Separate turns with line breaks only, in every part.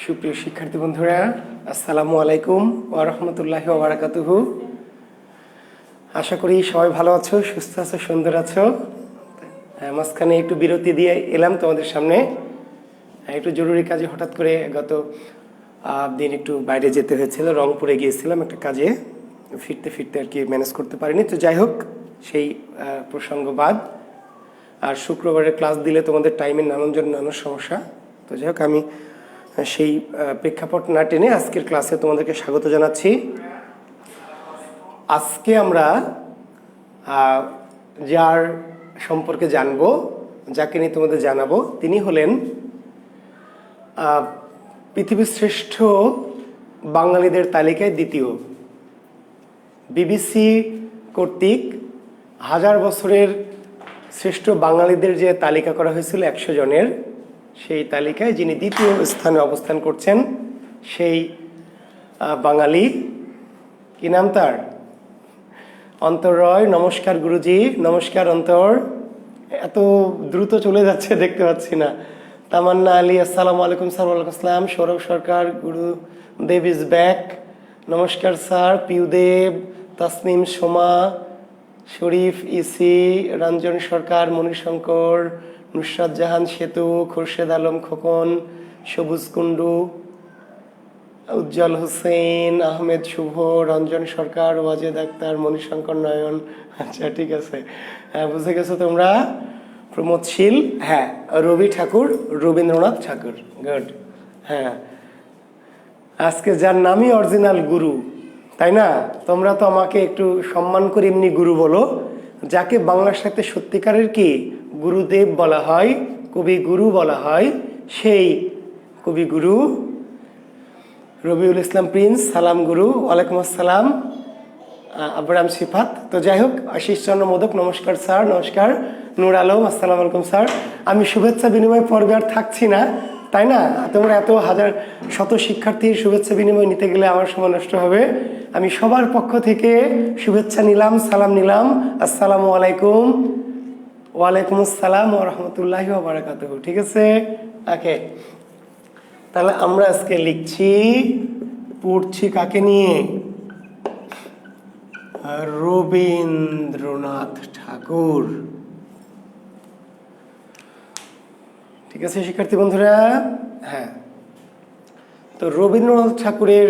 সুপ্রিয় শিক্ষার্থী বন্ধুরা, আসসালামু আলাইকুম ওয়া রাহমাতুল্লাহি ওয়া বারাকাতুহু। আশা করি সবাই ভালো আছো, সুস্থ আছো, সুন্দর আছো। মাঝখানে একটু বিরতি দিয়ে এলাম তোমাদের সামনে। একটু জরুরি কাজে হঠাৎ করে গত দিন একটু বাইরে যেতে হয়েছিল, রংপুরে গিয়েছিলাম একটা কাজে। ফিরতে ফিরতে আর কি ম্যানেজ করতে পারিনি। তো যাই হোক, সেই প্রসঙ্গবাদ। আর শুক্রবারে ক্লাস দিলে তোমাদের টাইমের নানান সমস্যা। তো যাই হোক, আমি সেই প্রেক্ষাপট না টেনে আজকের ক্লাসে তোমাদেরকে স্বাগত জানাচ্ছি। আজকে আমরা যার সম্পর্কে জানবো, যাকে নিয়ে তোমাদের জানাবো, তিনি হলেন পৃথিবীর শ্রেষ্ঠ বাঙালিদের তালিকায় দ্বিতীয়। বিবিসি কর্তৃক 1000 বছরের শ্রেষ্ঠ বাঙালিদের যে তালিকা করা হয়েছিল 100 জনের, সেই তালিকায় যিনি দ্বিতীয় স্থানে অবস্থান করছেন, সেই বাঙালি, কি নাম তার? অন্তর রয়। নমস্কার গুরুজি। নমস্কার অন্তর। এত দ্রুত চলে যাচ্ছে দেখতে পাচ্ছি না। তামান্না আলী, আসসালামু আলাইকুম স্যার। ওয়ালাইকুম আসসালাম। সৌরভ সরকার, গুরুদেব ইজ ব্যাক। নমস্কার স্যার। পিউদেব, তাসনিম, সোমা, শরীফ, ইসি, রঞ্জন সরকার, মণিশঙ্কর, নুসরাত জাহান সেতু, খোরশেদ আলম খোকন, সবুজ কুণ্ডু, উজ্জ্বল হোসেন, আহমেদ শুভ, রঞ্জন সরকার, ওয়াজেদ আক্তার, মণিশঙ্কর নয়ন। আচ্ছা, ঠিক আছে, বুঝে গেছো তোমরা। প্রমোদশীল, হ্যাঁ, রবি ঠাকুর, রবীন্দ্রনাথ ঠাকুর, গুড। হ্যাঁ, আজকে যার নামই অরিজিনাল গুরু, তাই না? তোমরা তো আমাকে একটু সম্মান করে এমনি গুরু বলো। যাকে বাংলা সাহিত্যে সত্যিকারের কি গুরুদেব বলা হয়, কবি গুরু বলা হয়, সেই কবি গুরু রবিউল ইসলাম প্রিন্স। সালাম গুরু। ওয়ালাইকুম আসসালাম আবরাম সিফাত। তো যাই হোক, আশিস চন্দ্র মোদক, নমস্কার স্যার। নমস্কার নূর আলম, আসসালামু আলাইকুম স্যার। আমি শুভেচ্ছা বিনিময় পর্বে আর থাকছি না, তাই না? তোমরা এত শত শিক্ষার্থীর শুভেচ্ছা বিনিময় নিতে গেলে আমার সময় নষ্ট হবে। আমি সবার পক্ষ থেকে শুভেচ্ছা নিলাম, সালাম নিলাম। আসসালামু আলাইকুম। ওয়ালাইকুম আসসালাম ওয়া রাহমাতুল্লাহি ওয়া বারাকাতুহু। ঠিক আছে, ওকে। তাহলে আমরা আজকে পড়ছি কাকে নিয়ে? রবীন্দ্রনাথ ঠাকুর। ঠিক আছে শিক্ষার্থী বন্ধুরা? হ্যাঁ, তো রবীন্দ্রনাথ ঠাকুরের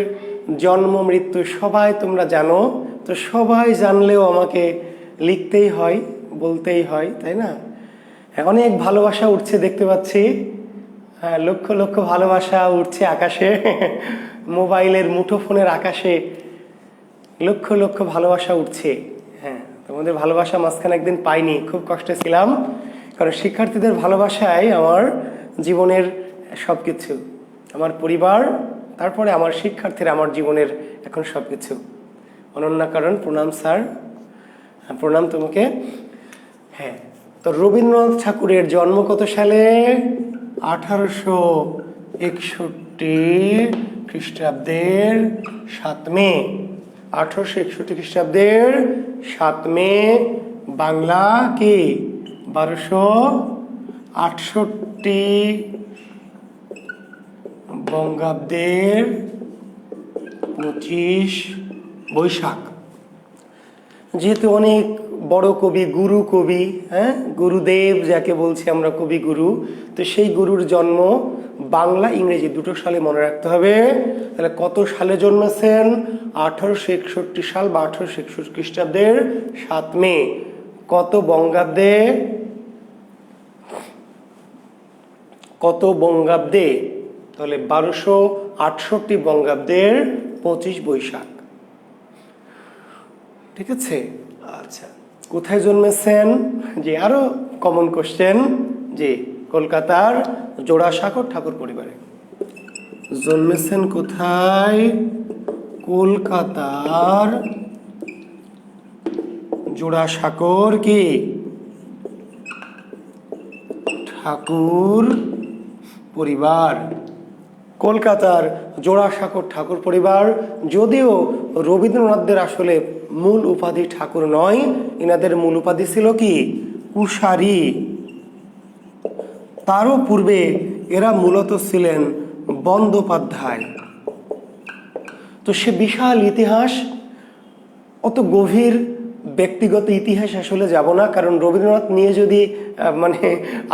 জন্ম মৃত্যু সবাই তোমরা জানো। তো সবাই জানলেও আমাকে লিখতেই হয়, বলতেই হয়, তাই না? অনেক ভালোবাসা উঠছে দেখতে পাচ্ছি। হ্যাঁ, লক্ষ লক্ষ ভালোবাসা উঠছে আকাশে। মোবাইলের মুঠোফোনের আকাশে লক্ষ লক্ষ ভালোবাসা উঠছে। হ্যাঁ, তোমাদের ভালোবাসা মাঝখানে একদিন পাইনি, খুব কষ্টে ছিলাম। কারণ শিক্ষার্থীদের ভালোবাসায় আমার জীবনের সব কিছু। আমার পরিবার, তারপরে আমার শিক্ষার্থীরা আমার জীবনের এখন সব কিছু। অনন্যা কারণ, প্রণাম স্যার। প্রণাম তোমাকে। হ্যাঁ, তো রবীন্দ্রনাথ ঠাকুরের জন্ম কত সালে? 1861 খ্রিস্টাব্দের 7 মে। 1861 খ্রিস্টাব্দের 7 মে। বাংলা কি 1268 বঙ্গাব্দের 25 বৈশাখ। যেহেতু অনেক বড় কবি, গুরু কবি, হ্যাঁ, গুরুদেব যাকে বলছি আমরা, কবি গুরু, তো সেই গুরুর জন্ম বাংলা ইংরেজি দুটো সালে মনে রাখতে হবে। তাহলে কত সালে জন্মেছেন? 1861 সাল বা 1861 খ্রিস্টাব্দের 7 মে। কত বঙ্গাব্দে? কত বঙ্গাব্দে? তাহলে 1268 বঙ্গাব্দের 25 বৈশাখ। ঠিক আছে, আচ্ছা। কোথায় জন্মেছেন? যে আরো কমন কোশ্চেন, যে কলকাতার জোড়াসাঁকোর ঠাকুর পরিবারে জন্মেছেন। কোথায়? কলকাতার জোড়াসাঁকোর কি ঠাকুর পরিবার। কলকাতার জোড়াসাঁকোর ঠাকুর পরিবার। যদিও রবীন্দ্রনাথদের আসলে মূল উপাধি ঠাকুর নয়, এনাদের মূল উপাধি ছিল কি কুশারী। তারও পূর্বে এরা মূলত ছিলেন বন্দ্যোপাধ্যায়। তো সে বিশাল ইতিহাস, অত গভীর ব্যক্তিগত ইতিহাস আসলে যাব না, কারণ রবীন্দ্রনাথ নিয়ে যদি মানে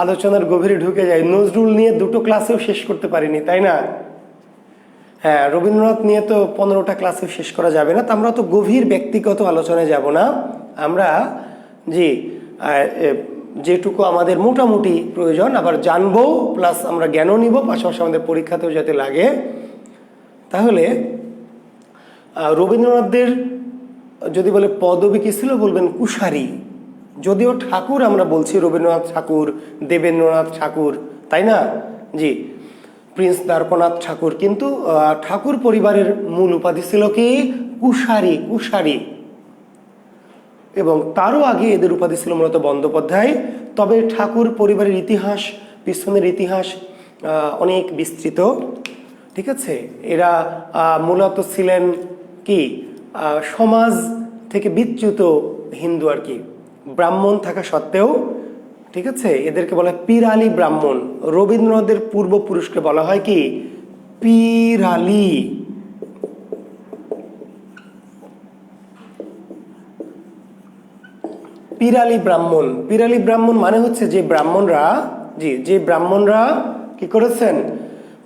আলোচনার গভীরে ঢুকে যায়, নজরুল নিয়ে দুটো ক্লাসেও শেষ করতে পারিনি, তাই না? হ্যাঁ, রবীন্দ্রনাথ নিয়ে তো 15টা ক্লাসেও শেষ করা যাবে না। তো আমরা তো গভীর ব্যক্তিগত আলোচনায় যাব না। আমরা জি যেটুকু আমাদের মোটামুটি প্রয়োজন আবার জানবো, প্লাস আমরা জ্ঞানও নিব, পাশাপাশি আমাদের পরীক্ষাতেও যাতে লাগে। তাহলে রবীন্দ্রনাথদের যদি বলে পদবী কি ছিল, বলবেন কুশারী। যদিও ঠাকুর আমরা বলছি রবীন্দ্রনাথ ঠাকুর, দেবেন্দ্রনাথ ঠাকুর, তাই না? জি, প্রিন্স দ্বারকানাথ ঠাকুর, কিন্তু ঠাকুর পরিবারের মূল উপাধি ছিল কি? কুশারী, কুশারী। এবং তারও আগে এদের উপাধি ছিল মূলত বন্দ্যোপাধ্যায়। তবে ঠাকুর পরিবারের ইতিহাস, পিছনের ইতিহাস অনেক বিস্তৃত, ঠিক আছে? এরা মূলত ছিলেন কি সমাজ থেকে বিচ্যুত হিন্দু আর কি, ব্রাহ্মণ থাকা সত্ত্বেও, ঠিক আছে? এদেরকে বলা হয় পিরালি ব্রাহ্মণ। রবীন্দ্রনাথের পূর্বপুরুষকে বলা হয় কি? পিরালি। পিরালি ব্রাহ্মণ। পিরালি ব্রাহ্মণ মানে হচ্ছে যে ব্রাহ্মণরা, যে ব্রাহ্মণরা কি করেছেন,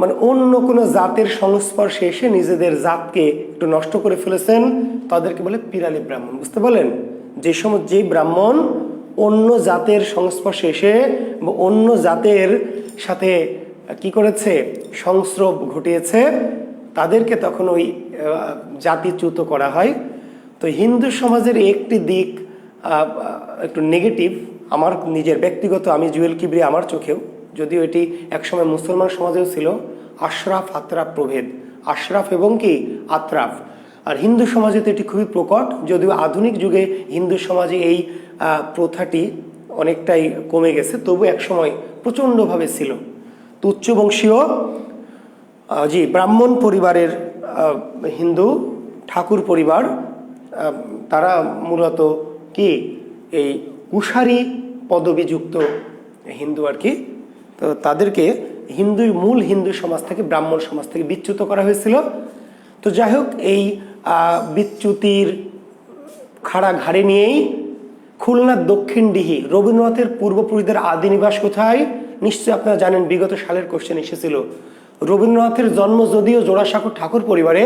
মানে অন্য কোনো জাতের সংস্পর্শে এসে নিজেদের জাতকে একটু নষ্ট করে ফেলেছেন, তাদেরকে বলে পিরালি ব্রাহ্মণ। বুঝতে পারলেন? যে ব্রাহ্মণ অন্য জাতের সংস্পর্শে এসে অন্য জাতের সাথে কি করেছে, সংস্রব ঘটিয়েছে, তাদেরকে তখন ওই জাতিচ্যুত করা হয়। তো হিন্দু সমাজের একটি দিক একটু নেগেটিভ, আমার নিজের ব্যক্তিগত, আমি জুয়েল কিবরি আমার চোখেও, যদিও এটি একসময় মুসলমান সমাজেও ছিল, আশরাফ আতরাফ প্রভেদ, আশরাফ এবং কি আতরাফ। আর হিন্দু সমাজে তো এটি খুবই প্রকট, যদিও আধুনিক যুগে হিন্দু সমাজে এই প্রথাটি অনেকটাই কমে গেছে, তবু একসময় প্রচণ্ডভাবে ছিল। তো উচ্চবংশীয় ব্রাহ্মণ পরিবারের হিন্দু ঠাকুর পরিবার, তারা মূলত কি এই কুশারী পদবিযুক্ত হিন্দু আর কি। তো তাদেরকে মূল হিন্দু সমাজ থেকে, ব্রাহ্মণ সমাজ থেকে বিচ্যুত করা হয়েছিল। তো যাই হোক, এই বিচ্যুতির খাড়া ঘাড়ে নিয়েই খুলনার দক্ষিণডিহি, রবীন্দ্রনাথের পূর্বপুরুষদের আদি নিবাস কোথায়? নিশ্চয়ই আপনারা জানেন, বিগত সালের কোশ্চেন এসেছিল। রবীন্দ্রনাথের জন্ম যদিও জোড়াসাঁকোর ঠাকুর পরিবারে,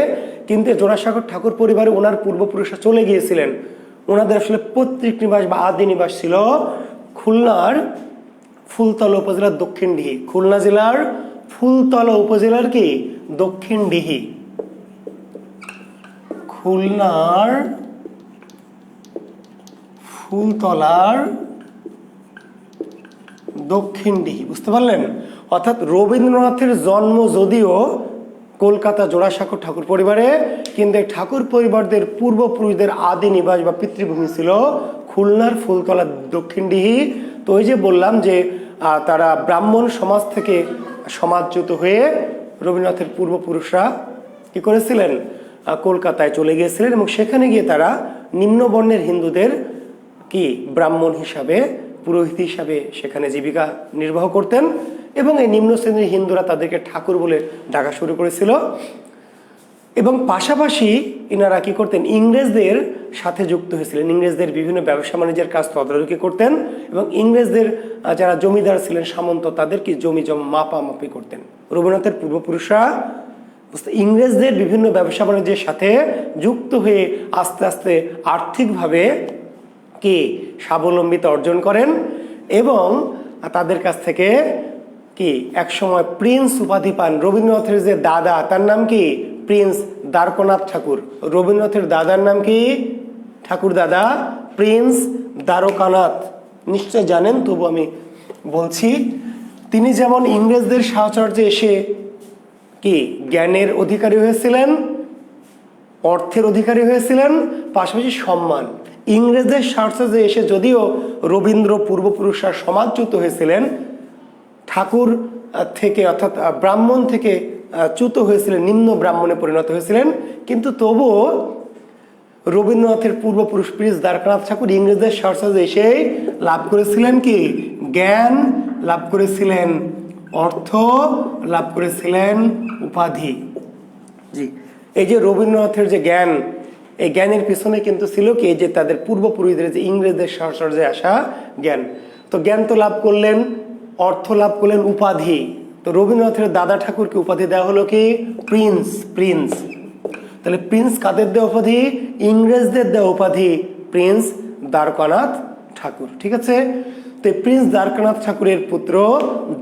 কিন্তু জোড়াসাঁকোর ঠাকুর পরিবারে ওনার পূর্বপুরুষরা চলে গিয়েছিলেন। ওনাদের আসলে পৈতৃক নিবাস বা আদি নিবাস ছিল খুলনার ফুলতলা উপজেলার দক্ষিণডিহি। খুলনা জেলার ফুলতলা উপজেলার কি দক্ষিণডিহি, খুলনার ফুলতলার দক্ষিণডিহি। বুঝতে পারলেন? অর্থাৎ রবীন্দ্রনাথের জন্ম যদিও কলকাতা জোড়াসাঁকোর ঠাকুর পরিবারে, কিন্তু এই ঠাকুর পরিবারদের পূর্বপুরুষদের আদি নিবাস বা পিতৃভূমি ছিল খুলনার ফুলতলা দক্ষিণডিহি। তো ওই যে বললাম যে তারা ব্রাহ্মণ সমাজ থেকে সমাজচ্যুত হয়ে রবীন্দ্রনাথের পূর্বপুরুষরা কি করেছিলেন, কলকাতায় চলে গিয়েছিলেন, এবং সেখানে গিয়ে তারা নিম্নবর্ণের হিন্দুদের কি ব্রাহ্মণ হিসাবে, পুরোহিত হিসাবে সেখানে জীবিকা নির্বাহ করতেন। এবং এই নিম্ন শ্রেণীর হিন্দুরা তাদেরকে ঠাকুর বলে ডাকা শুরু করেছিল। এবং পাশাপাশি ইনারা কি করতেন, ইংরেজদের সাথে যুক্ত হয়েছিলেন, ইংরেজদের বিভিন্ন ব্যবসা বাণিজ্যের কাজ তদারকি করতেন, এবং ইংরেজদের যারা জমিদার ছিলেন, সামন্ত, তাদেরকে জমি মাপামাপি করতেন। রবীন্দ্রনাথের পূর্বপুরুষরা ইংরেজদের বিভিন্ন ব্যবসা বাণিজ্যের সাথে যুক্ত হয়ে আস্তে আস্তে আর্থিকভাবে কি স্বাবলম্বিতা অর্জন করেন, এবং তাদের কাছ থেকে কি একসময় প্রিন্স উপাধি পান। রবীন্দ্রনাথের যে দাদা, তার নাম কি প্রিন্স দ্বারকানাথ ঠাকুর। রবীন্দ্রনাথের দাদার নাম কি? ঠাকুর দাদা প্রিন্স দ্বারকানাথ। নিশ্চয় জানেন, তবু আমি বলছি। তিনি যেমন ইংরেজদের সাহচর্যে এসে কি জ্ঞানের অধিকারী হয়েছিলেন, অর্থের অধিকারী হয়েছিলেন, পাশাপাশি সম্মান। ইংরেজদের সাহচর্যে এসে যদিও রবীন্দ্র পূর্বপুরুষরা সমাজচ্যুত হয়েছিলেন, ঠাকুর থেকে অর্থাৎ ব্রাহ্মণ থেকে চ্যুত হয়েছিলেন, নিম্ন ব্রাহ্মণে পরিণত হয়েছিলেন, কিন্তু তবুও রবীন্দ্রনাথের পূর্বপুরুষ প্রিন্স দ্বারকানাথ ঠাকুর ইংরেজদের সাহচর্যে এসে লাভ করেছিলেন কি জ্ঞান, লাভ করেছিলেন অর্থ লাভ করেছিলেন উপাধি। জি, এই যে রবীন্দ্রনাথের যে জ্ঞান, এই জ্ঞানের পিছনে কিন্তু ছিল কি, এই যে তাদের পূর্বপুরুষদের যে ইংরেজদের সাহচর্যে আসা জ্ঞান। তো জ্ঞান তো লাভ করলেন, অর্থ লাভ করলেন, উপাধি। তো রবীন্দ্রনাথের দাদা ঠাকুরকে উপাধি দেওয়া হলো কি প্রিন্স। প্রিন্স, তাহলে প্রিন্স কাদের দেওয়া উপাধি? ইংরেজদের দেওয়া উপাধি, প্রিন্স দ্বারকানাথ ঠাকুর। ঠিক আছে, তো প্রিন্স দ্বারকানাথ ঠাকুরের পুত্র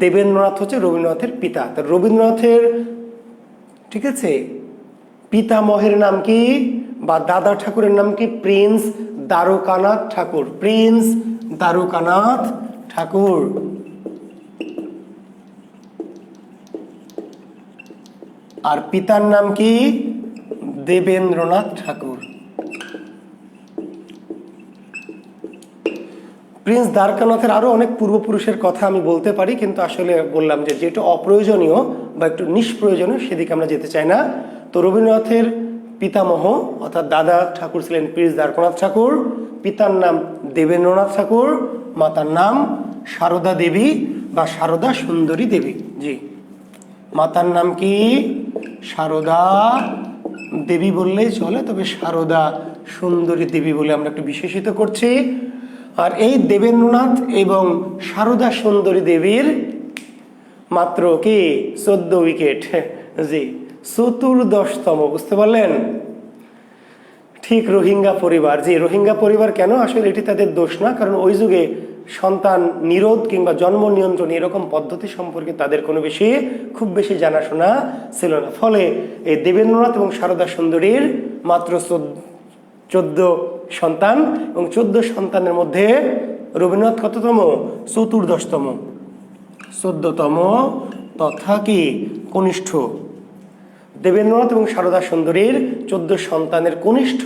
দেবেন্দ্রনাথ হচ্ছে রবীন্দ্রনাথের পিতা। তো রবীন্দ্রনাথের, ঠিক আছে, পিতামহের নাম কি বা দাদা ঠাকুরের নাম কি? প্রিন্স দ্বারকানাথ ঠাকুর। প্রিন্স দ্বারকানাথ ঠাকুর। আর পিতার নাম কি? দেবেন্দ্রনাথ ঠাকুর। প্রিন্স দ্বারকানাথের আরো অনেক পূর্বপুরুষের কথা আমি বলতে পারি, কিন্তু আসলে বললাম যে যেটা অপ্রয়োজনীয় বা একটু নিষ্প্রয়োজনীয় সেদিকে আমরা যেতে চাই না। তো রবীন্দ্রনাথের পিতামহ অর্থাৎ দাদা ঠাকুর ছিলেন প্রিন্স দ্বারকানাথ ঠাকুর। পিতার নাম দেবেন্দ্রনাথ ঠাকুর, মাতার নাম সারদা দেবী বা সারদা সুন্দরী দেবী। জি, মাতার নাম কি? সারদা দেবী বললেই চলে, তবে সারদা সুন্দরী দেবী বলে আমরা একটু বিশেষিত করছি। আর এই দেবেন্দ্রনাথ এবং সারদা সুন্দরী দেবীর মাত্র কি 14 উইকেট। জি, 14তম, বুঝতে পারলেন? ঠিক রোহিঙ্গা পরিবার। জি, রোহিঙ্গা পরিবার কেন? আসলে এটি তাদের দোষ না, কারণ ওই যুগে সন্তান নিরোধ কিংবা জন্ম নিয়ন্ত্রণ এরকম পদ্ধতি সম্পর্কে তাদের কোনো খুব বেশি জানাশোনা ছিল না। ফলে এই দেবেন্দ্রনাথ এবং সারদা সুন্দরীর মাত্র 14 সন্তান, এবং 14 সন্তানের মধ্যে রবীন্দ্রনাথ কততম? 14তম, 14তম তথা কি কনিষ্ঠ। দেবেন্দ্রনাথ এবং সারদা সুন্দরীর 14 সন্তানের কনিষ্ঠ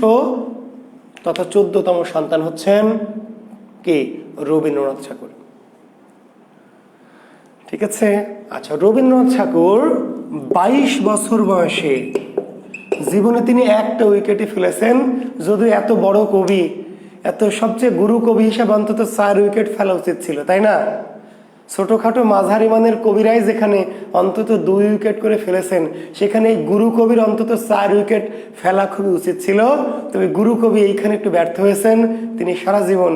তথা 14তম সন্তান হচ্ছেন কি? রবীন্দ্রনাথ ঠাকুর। ঠিক আছে, আচ্ছা, রবীন্দ্রনাথ ঠাকুর 22 বছর বয়সে জীবনে তিনি একটা উইকেটই ফেলেছেন। যদিও এত বড় কবি, এত সবচেয়ে গুরু কবি হিসাবে অন্তত 4 উইকেট ফেলা উচিত ছিল, তাই না? ছোটখাটো মাঝারি মানের কবিরাই যেখানে অন্তত 2 উইকেট করে ফেলেছেন, সেখানে এই গুরু কবির অন্তত 4 উইকেট ফেলা খুবই উচিত ছিল। তবে গুরু কবি এইখানে একটু ব্যর্থ হয়েছেন। তিনি সারা জীবন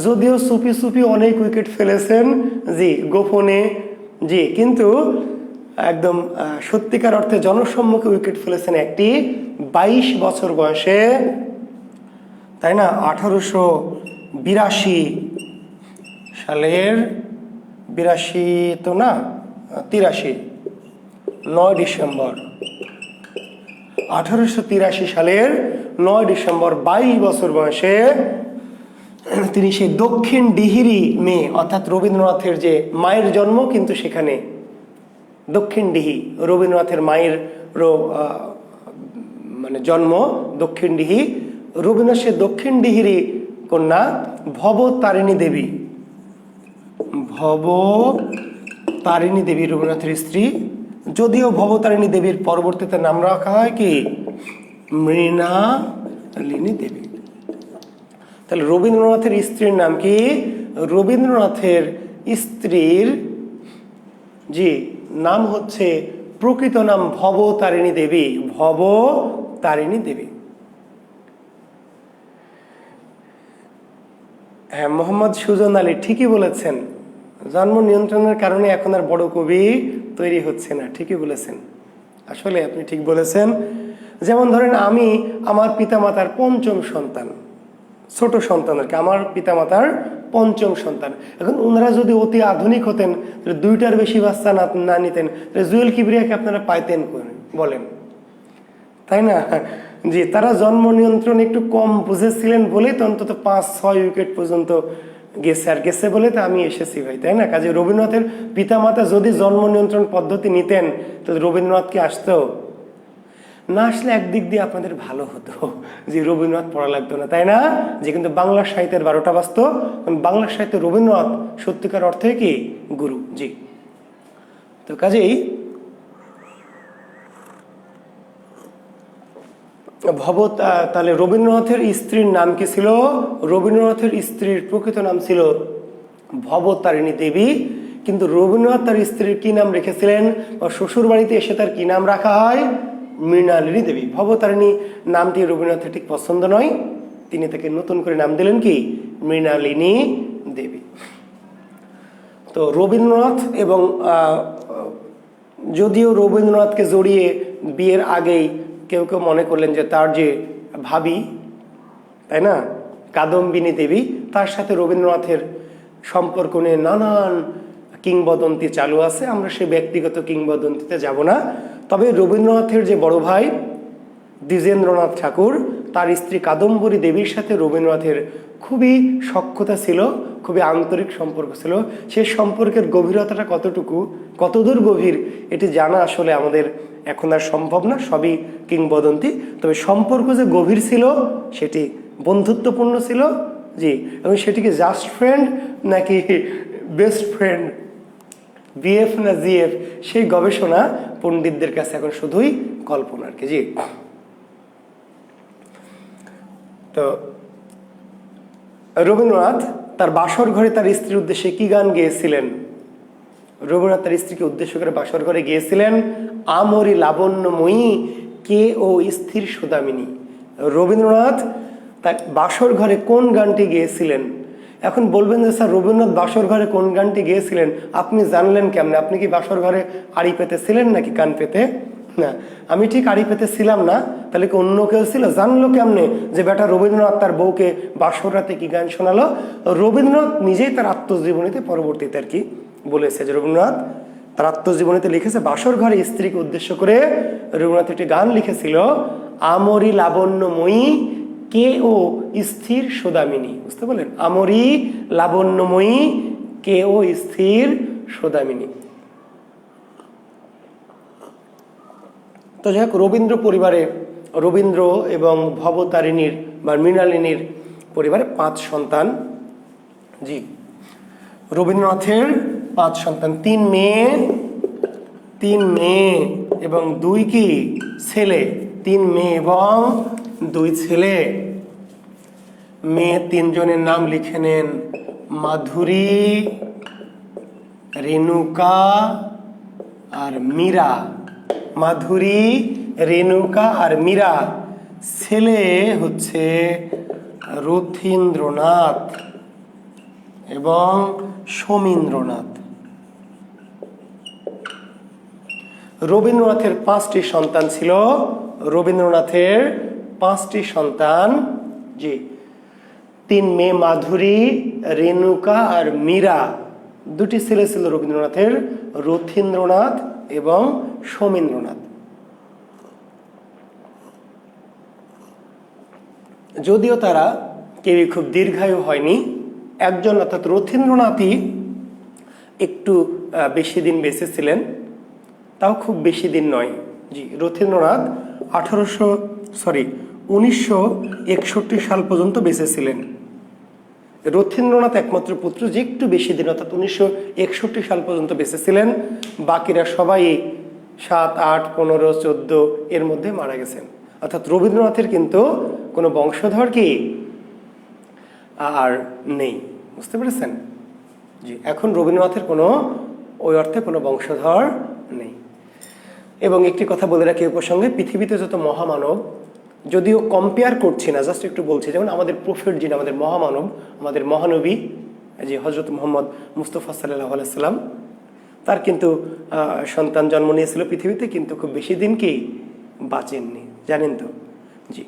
যদিও চুপি চুপি অনেক উইকেট ফেলেছেন, জি, গোপনে, জি, কিন্তু একদম সত্যিকার অর্থে জনসম্মুখে উইকেট ফেলেছেন একটি 22 বছর বয়সে, তাই না? 1882 সালের 82 তো না, 83, 9 ডিসেম্বর 1883 সালের 9 ডিসেম্বর 22 বছর বয়সে তিনি সেই দক্ষিণ ডিহিরি মেয়ে, অর্থাৎ রবীন্দ্রনাথের যে মায়ের জন্ম কিন্তু সেখানে দক্ষিণ ডিহি, রবীন্দ্রনাথের মায়ের মানে জন্ম দক্ষিণ ডিহি। রবীন্দ্রনাথ সে দক্ষিণ ডিহিরি কন্যা ভবতারিণী দেবী। ভবতারিণী দেবী রবীন্দ্রনাথের স্ত্রী। যদিও ভবতারিণী দেবীর পরবর্তীতে নাম রাখা হয় কি? মৃণালিনী দেবী। তাহলে রবীন্দ্রনাথের স্ত্রীর নাম কি? রবীন্দ্রনাথের স্ত্রীর, জি, নাম হচ্ছে, প্রকৃত নাম ভবতারিণী দেবী। ভবতারিণী দেবী। হ্যাঁ, মোহাম্মদ সুজন আলী ঠিকই বলেছেন, জন্ম নিয়ন্ত্রণের কারণে এখন আর বড় কবি তৈরি হচ্ছে না। ঠিকই বলেছেন, আসলে আপনি ঠিক বলেছেন। যেমন ধরেন আমি আমার পিতামাতার 5ম সন্তান, ছোট সন্তান আর কি, আমার পিতামাতার 5ম সন্তান। এখন ওনারা যদি অতি আধুনিক হতেন, 2টার বেশি বাচ্চা না নিতেন, জুয়েল কিবরিয়াকে আপনারা পাইতেন বলেন, তাই না? জি, তারা জন্ম নিয়ন্ত্রণ একটু কম বুঝেছিলেন বলেই তো অন্তত 5-6 উইকেট পর্যন্ত গেছে, আর গেছে বলে তো আমি এসেছি ভাই, তাই না? কাজে রবীন্দ্রনাথের পিতামাতা যদি জন্ম নিয়ন্ত্রণ পদ্ধতি নিতেন তো রবীন্দ্রনাথ কি আসতো না? আসলে একদিক দিয়ে আপনাদের ভালো হতো, যে রবীন্দ্রনাথ পড়া লাগতো না, তাই না? যে কিন্তু বাংলা সাহিত্যের 12টা বাজত, কারণ বাংলা সাহিত্যে রবীন্দ্রনাথ সত্যিকার অর্থে কি গুরু। জি, তো কাজেই তাহলে রবীন্দ্রনাথের স্ত্রীর নাম কি ছিল? রবীন্দ্রনাথের স্ত্রীর প্রকৃত নাম ছিল ভবতারিণী দেবী, কিন্তু রবীন্দ্রনাথ তার স্ত্রীর কি নাম রেখেছিলেন, বা শ্বশুর বাড়িতে এসে তার কি নাম রাখা হয়, মৃণালিনী দেবী। ভবতারিণী নামটি রবীন্দ্রনাথের ঠিক পছন্দ নয়, তিনি তাকে নতুন করে নাম দিলেন কি, মৃণালিনী দেবী। তো রবীন্দ্রনাথ এবং যদিও রবীন্দ্রনাথকে জড়িয়ে বিয়ের আগেই কেউ কেউ মনে করলেন যে তার যে ভাবি, তাই না, কাদম্বিনী দেবী, তার সাথে রবীন্দ্রনাথের সম্পর্ক নিয়ে নানান কিংবদন্তি চালু আছে। আমরা সে ব্যক্তিগত কিংবদন্তিতে যাব না। তবে রবীন্দ্রনাথের যে বড় ভাই দ্বিজেন্দ্রনাথ ঠাকুর, তার স্ত্রী কাদম্বরী দেবীর সাথে রবীন্দ্রনাথের খুবই সখ্যতা ছিল, খুবই আন্তরিক সম্পর্ক ছিল। সেই সম্পর্কের গভীরতাটা কতটুকু, কতদূর গভীর, এটি জানা আসলে আমাদের এখন আর সম্ভব না, সবই কিংবদন্তি। তবে সম্পর্ক যে গভীর ছিল, সেটি বন্ধুত্বপূর্ণ ছিল, জি, এবং সেটিকে জাস্ট ফ্রেন্ড নাকি বেস্ট ফ্রেন্ড, বিএফ না জিএফ, সেই গবেষণা পণ্ডিতদের কাছে এখন শুধুই কল্পনা আর কি। জি, তো রবীন্দ্রনাথ তার বাসর ঘরে তার স্ত্রীর উদ্দেশ্যে কি গান গেয়েছিলেন? রবীন্দ্রনাথ তার স্ত্রীকে উদ্দেশ্য করে বাসর ঘরে গিয়েছিলেন আমরি লাবণ্যময়ী কে ও স্থির সুদামিনী। রবীন্দ্রনাথ তার বাসর ঘরে কোন গানটি গেয়েছিলেন? এখন বলবেন যে স্যার রবীন্দ্রনাথ বাসর ঘরে কোন গানটি গেয়েছিলেন আপনি জানলেন কেমনে? আপনি কি বাসর ঘরে আড়ি পেতে ছিলেন নাকি কান পেতে? না, আমি ঠিক আড়ি পেতে ছিলাম না, তাহলে কি অন্য কেউ ছিল? জানলো কেমনে যে বেটা রবীন্দ্রনাথ তার বউকে বাসর রাতে কি গান শোনালো? রবীন্দ্রনাথ নিজেই তার আত্মজীবনীতে পরবর্তীতে আর কি বলেছে যে রবীন্দ্রনাথ তার আত্মজীবনীতে লিখেছে বাসর ঘরে স্ত্রীকে উদ্দেশ্য করে রবীন্দ্রনাথ একটি গান লিখেছিল আমরি লাবণ্যময়ী কে ও স্থির সুদামিনী। বুঝতে পারলেন? আমরি লাবণ্যময়ী কে ও স্থির সুদামিনী। তো যাই হোক, রবীন্দ্র পরিবারে রবীন্দ্র এবং ভবতারিণীর বা মৃণালিনীর পরিবারে 5 সন্তান। জি, রবীন্দ্রনাথের 5 সন্তান, 3 মেয়ে এবং 2 কি ছেলে, 3 মেয়ে এবং 2 ছেলে। মেয়ে 3 জনের নাম লিখে নেন, মাধুরী, রেণুকা আর মীরা। মাধুরী, রেণুকা আর মীরা। ছেলে হচ্ছে রথীন্দ্রনাথ এবং সোমীন্দ্রনাথ। রবীন্দ্রনাথের 5টি সন্তান ছিল। রবীন্দ্রনাথের 5টি সন্তান, জি, 3 মেয়ে মাধুরী, রেণুকা আর মীরা। 2টি ছেলে ছিল রবীন্দ্রনাথের, রথীন্দ্রনাথ এবং সোমীন্দ্রনাথ। যদিও তারা কেউই খুব দীর্ঘায়ু হয়নি। একজন অর্থাৎ রথীন্দ্রনাথই একটু বেশি দিন বেঁচে ছিলেন, তাও খুব বেশি দিন নয়। জি, রথীন্দ্রনাথ 1961 সাল পর্যন্ত বেঁচে ছিলেন। রথীন্দ্রনাথ একমাত্র পুত্র যে একটু বেশি দিন অর্থাৎ 1961 সাল পর্যন্ত বেঁচে ছিলেন। বাকিরা সবাই 7, 8, 15, 14 এর মধ্যে মারা গেছেন। অর্থাৎ রবীন্দ্রনাথের কিন্তু কোনো বংশধর কি আর নেই। বুঝতে পেরেছেন? জি, এখন রবীন্দ্রনাথের কোনো ওই অর্থে কোনো বংশধর নেই। এবং একটি কথা বলে রাখি এই প্রসঙ্গে, পৃথিবীতে যত মহামানব, যদিও কম্পেয়ার করছি না, জাস্ট একটু বলছি, যেমন আমাদের প্রফেট যিনি, আমাদের মহামানব, আমাদের মহানবী যে হজরত মোহাম্মদ মুস্তফা সাল্লাল্লাহু আলাইহি সাল্লাম, তার কিন্তু সন্তান জন্ম নিয়েছিল পৃথিবীতে, কিন্তু খুব বেশি দিন কি বাঁচেননি, জানেন তো? জি,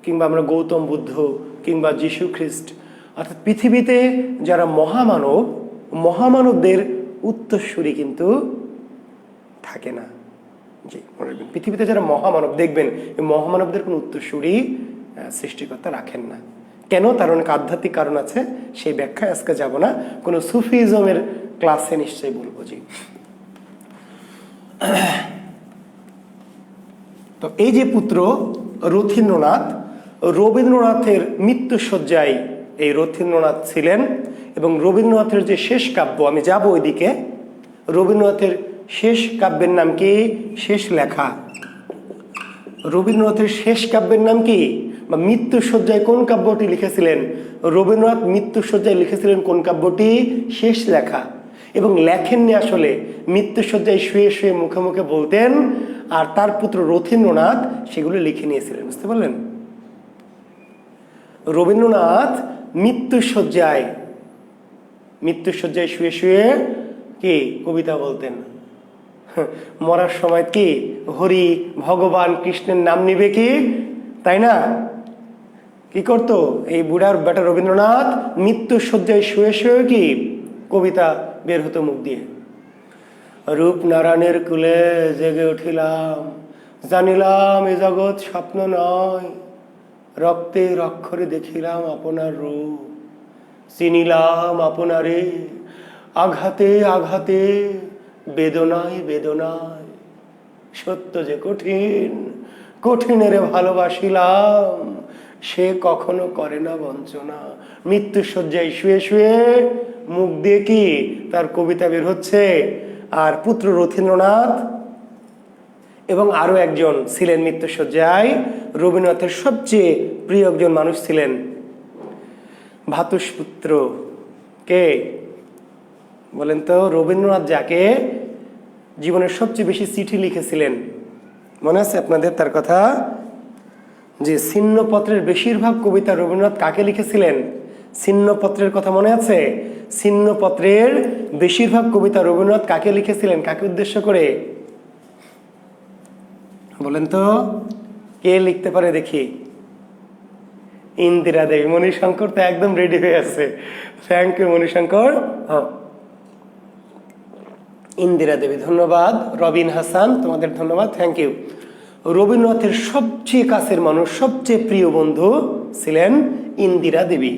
কিংবা আমরা গৌতম বুদ্ধ কিংবা যিশু খ্রিস্ট, অর্থাৎ পৃথিবীতে যারা মহামানব, মহামানবদের উত্তরসূরি কিন্তু থাকে না। জি, মনে রাখবেন, পৃথিবীতে যারা মহামানব দেখবেন, এই মহামানবদের কোনো উত্তরসূরি সৃষ্টিকর্তা রাখেন না। কেন? তার অনেক আধ্যাত্মিক কারণ আছে, সেই ব্যাখ্যায় আজকে যাব না, কোনো সুফিজমের ক্লাসে নিশ্চয়ই বলবো। জি, তো এই যে পুত্র রথীন্দ্রনাথ, রবীন্দ্রনাথের মৃত্যুশয্যায় এই রথীন্দ্রনাথ ছিলেন। এবং রবীন্দ্রনাথের যে শেষ কাব্য, আমি যাব ওইদিকে, রবীন্দ্রনাথের শেষ কাব্যের নাম কি? শেষ লেখা। রবীন্দ্রনাথের শেষ কাব্যের নাম কি? বা মৃত্যুশয্যায় কোন কাব্যটি লিখেছিলেন? রবীন্দ্রনাথ মৃত্যুশয্যায় লিখেছিলেন কোন কাব্যটি? শেষ লেখা। এবং লেখেননি আসলে, মৃত্যুশয্যায় শুয়ে শুয়ে মুখে মুখে বলতেন, আর তার পুত্র রথীন্দ্রনাথ সেগুলো লিখে নিয়েছিলেন। বুঝতে পারলেন? রবীন্দ্রনাথ মৃত্যুশয্যায় শুয়ে শুয়ে কি কবিতা বলতেন। মরার সময় কি হরি ভগবান কৃষ্ণের নাম নিবে কি, তাই না? কি করতো এই বুড়ার বেটা রবীন্দ্রনাথ? মৃত্যুশয্যায় শুয়ে শুয়ে কি কবিতা বের হতো মুখ দিয়ে। রূপনারায়ণের কুলে জেগে উঠিলাম, জানিলাম এ জগৎ স্বপ্ন নয়, রক্তের অক্ষরে দেখিলাম আপনার রূপ, চিনিলাম আপনারে আঘাতে আঘাতে, বেদনায় বেদনায়, সত্য যে কঠিন, কঠিনের ভালোবাসিলাম, সে কখনো করে না বঞ্চনা। মৃত্যুশয্যায় শুয়ে শুয়ে মুখ দিয়ে কি তার কবিতা বের হচ্ছে। আর পুত্র রথীন্দ্রনাথ এবং আরো একজন ছিলেন মৃত্যুশয্যায়, রবীন্দ্রনাথের সবচেয়ে প্রিয় একজন মানুষ ছিলেন ভ্রাতুষ্পুত্র। কে বলেন তো? রবীন্দ্রনাথ যাকে জীবনের সবচেয়ে বেশি চিঠি লিখেছিলেন, মনে আছে আপনাদের তার কথা? যে ছিন্নপত্রের বেশিরভাগ কবিতা রবীন্দ্রনাথ কাকে লিখেছিলেন? ছিন্নপত্রের কথা মনে আছে? ছিন্নপত্রের বেশিরভাগ কবিতা রবীন্দ্রনাথ কাকে লিখেছিলেন? কাকে উদ্দেশ্য করে? বলেন তো, কে লিখতে পারে দেখি? ইন্দিরা দেবী। মণিশঙ্কর তো একদম রেডি হয়ে আছে। Thank you Manishankar. হ্যাঁ, ইন্দিরা দেবী, ধন্যবাদ। রবিন হাসান, তোমাদের ধন্যবাদ, থ্যাংক ইউ। রবীন্দ্রনাথের সবচেয়ে কাছের মানুষ, সবচেয়ে প্রিয় বন্ধু ছিলেন ইন্দিরা দেবী।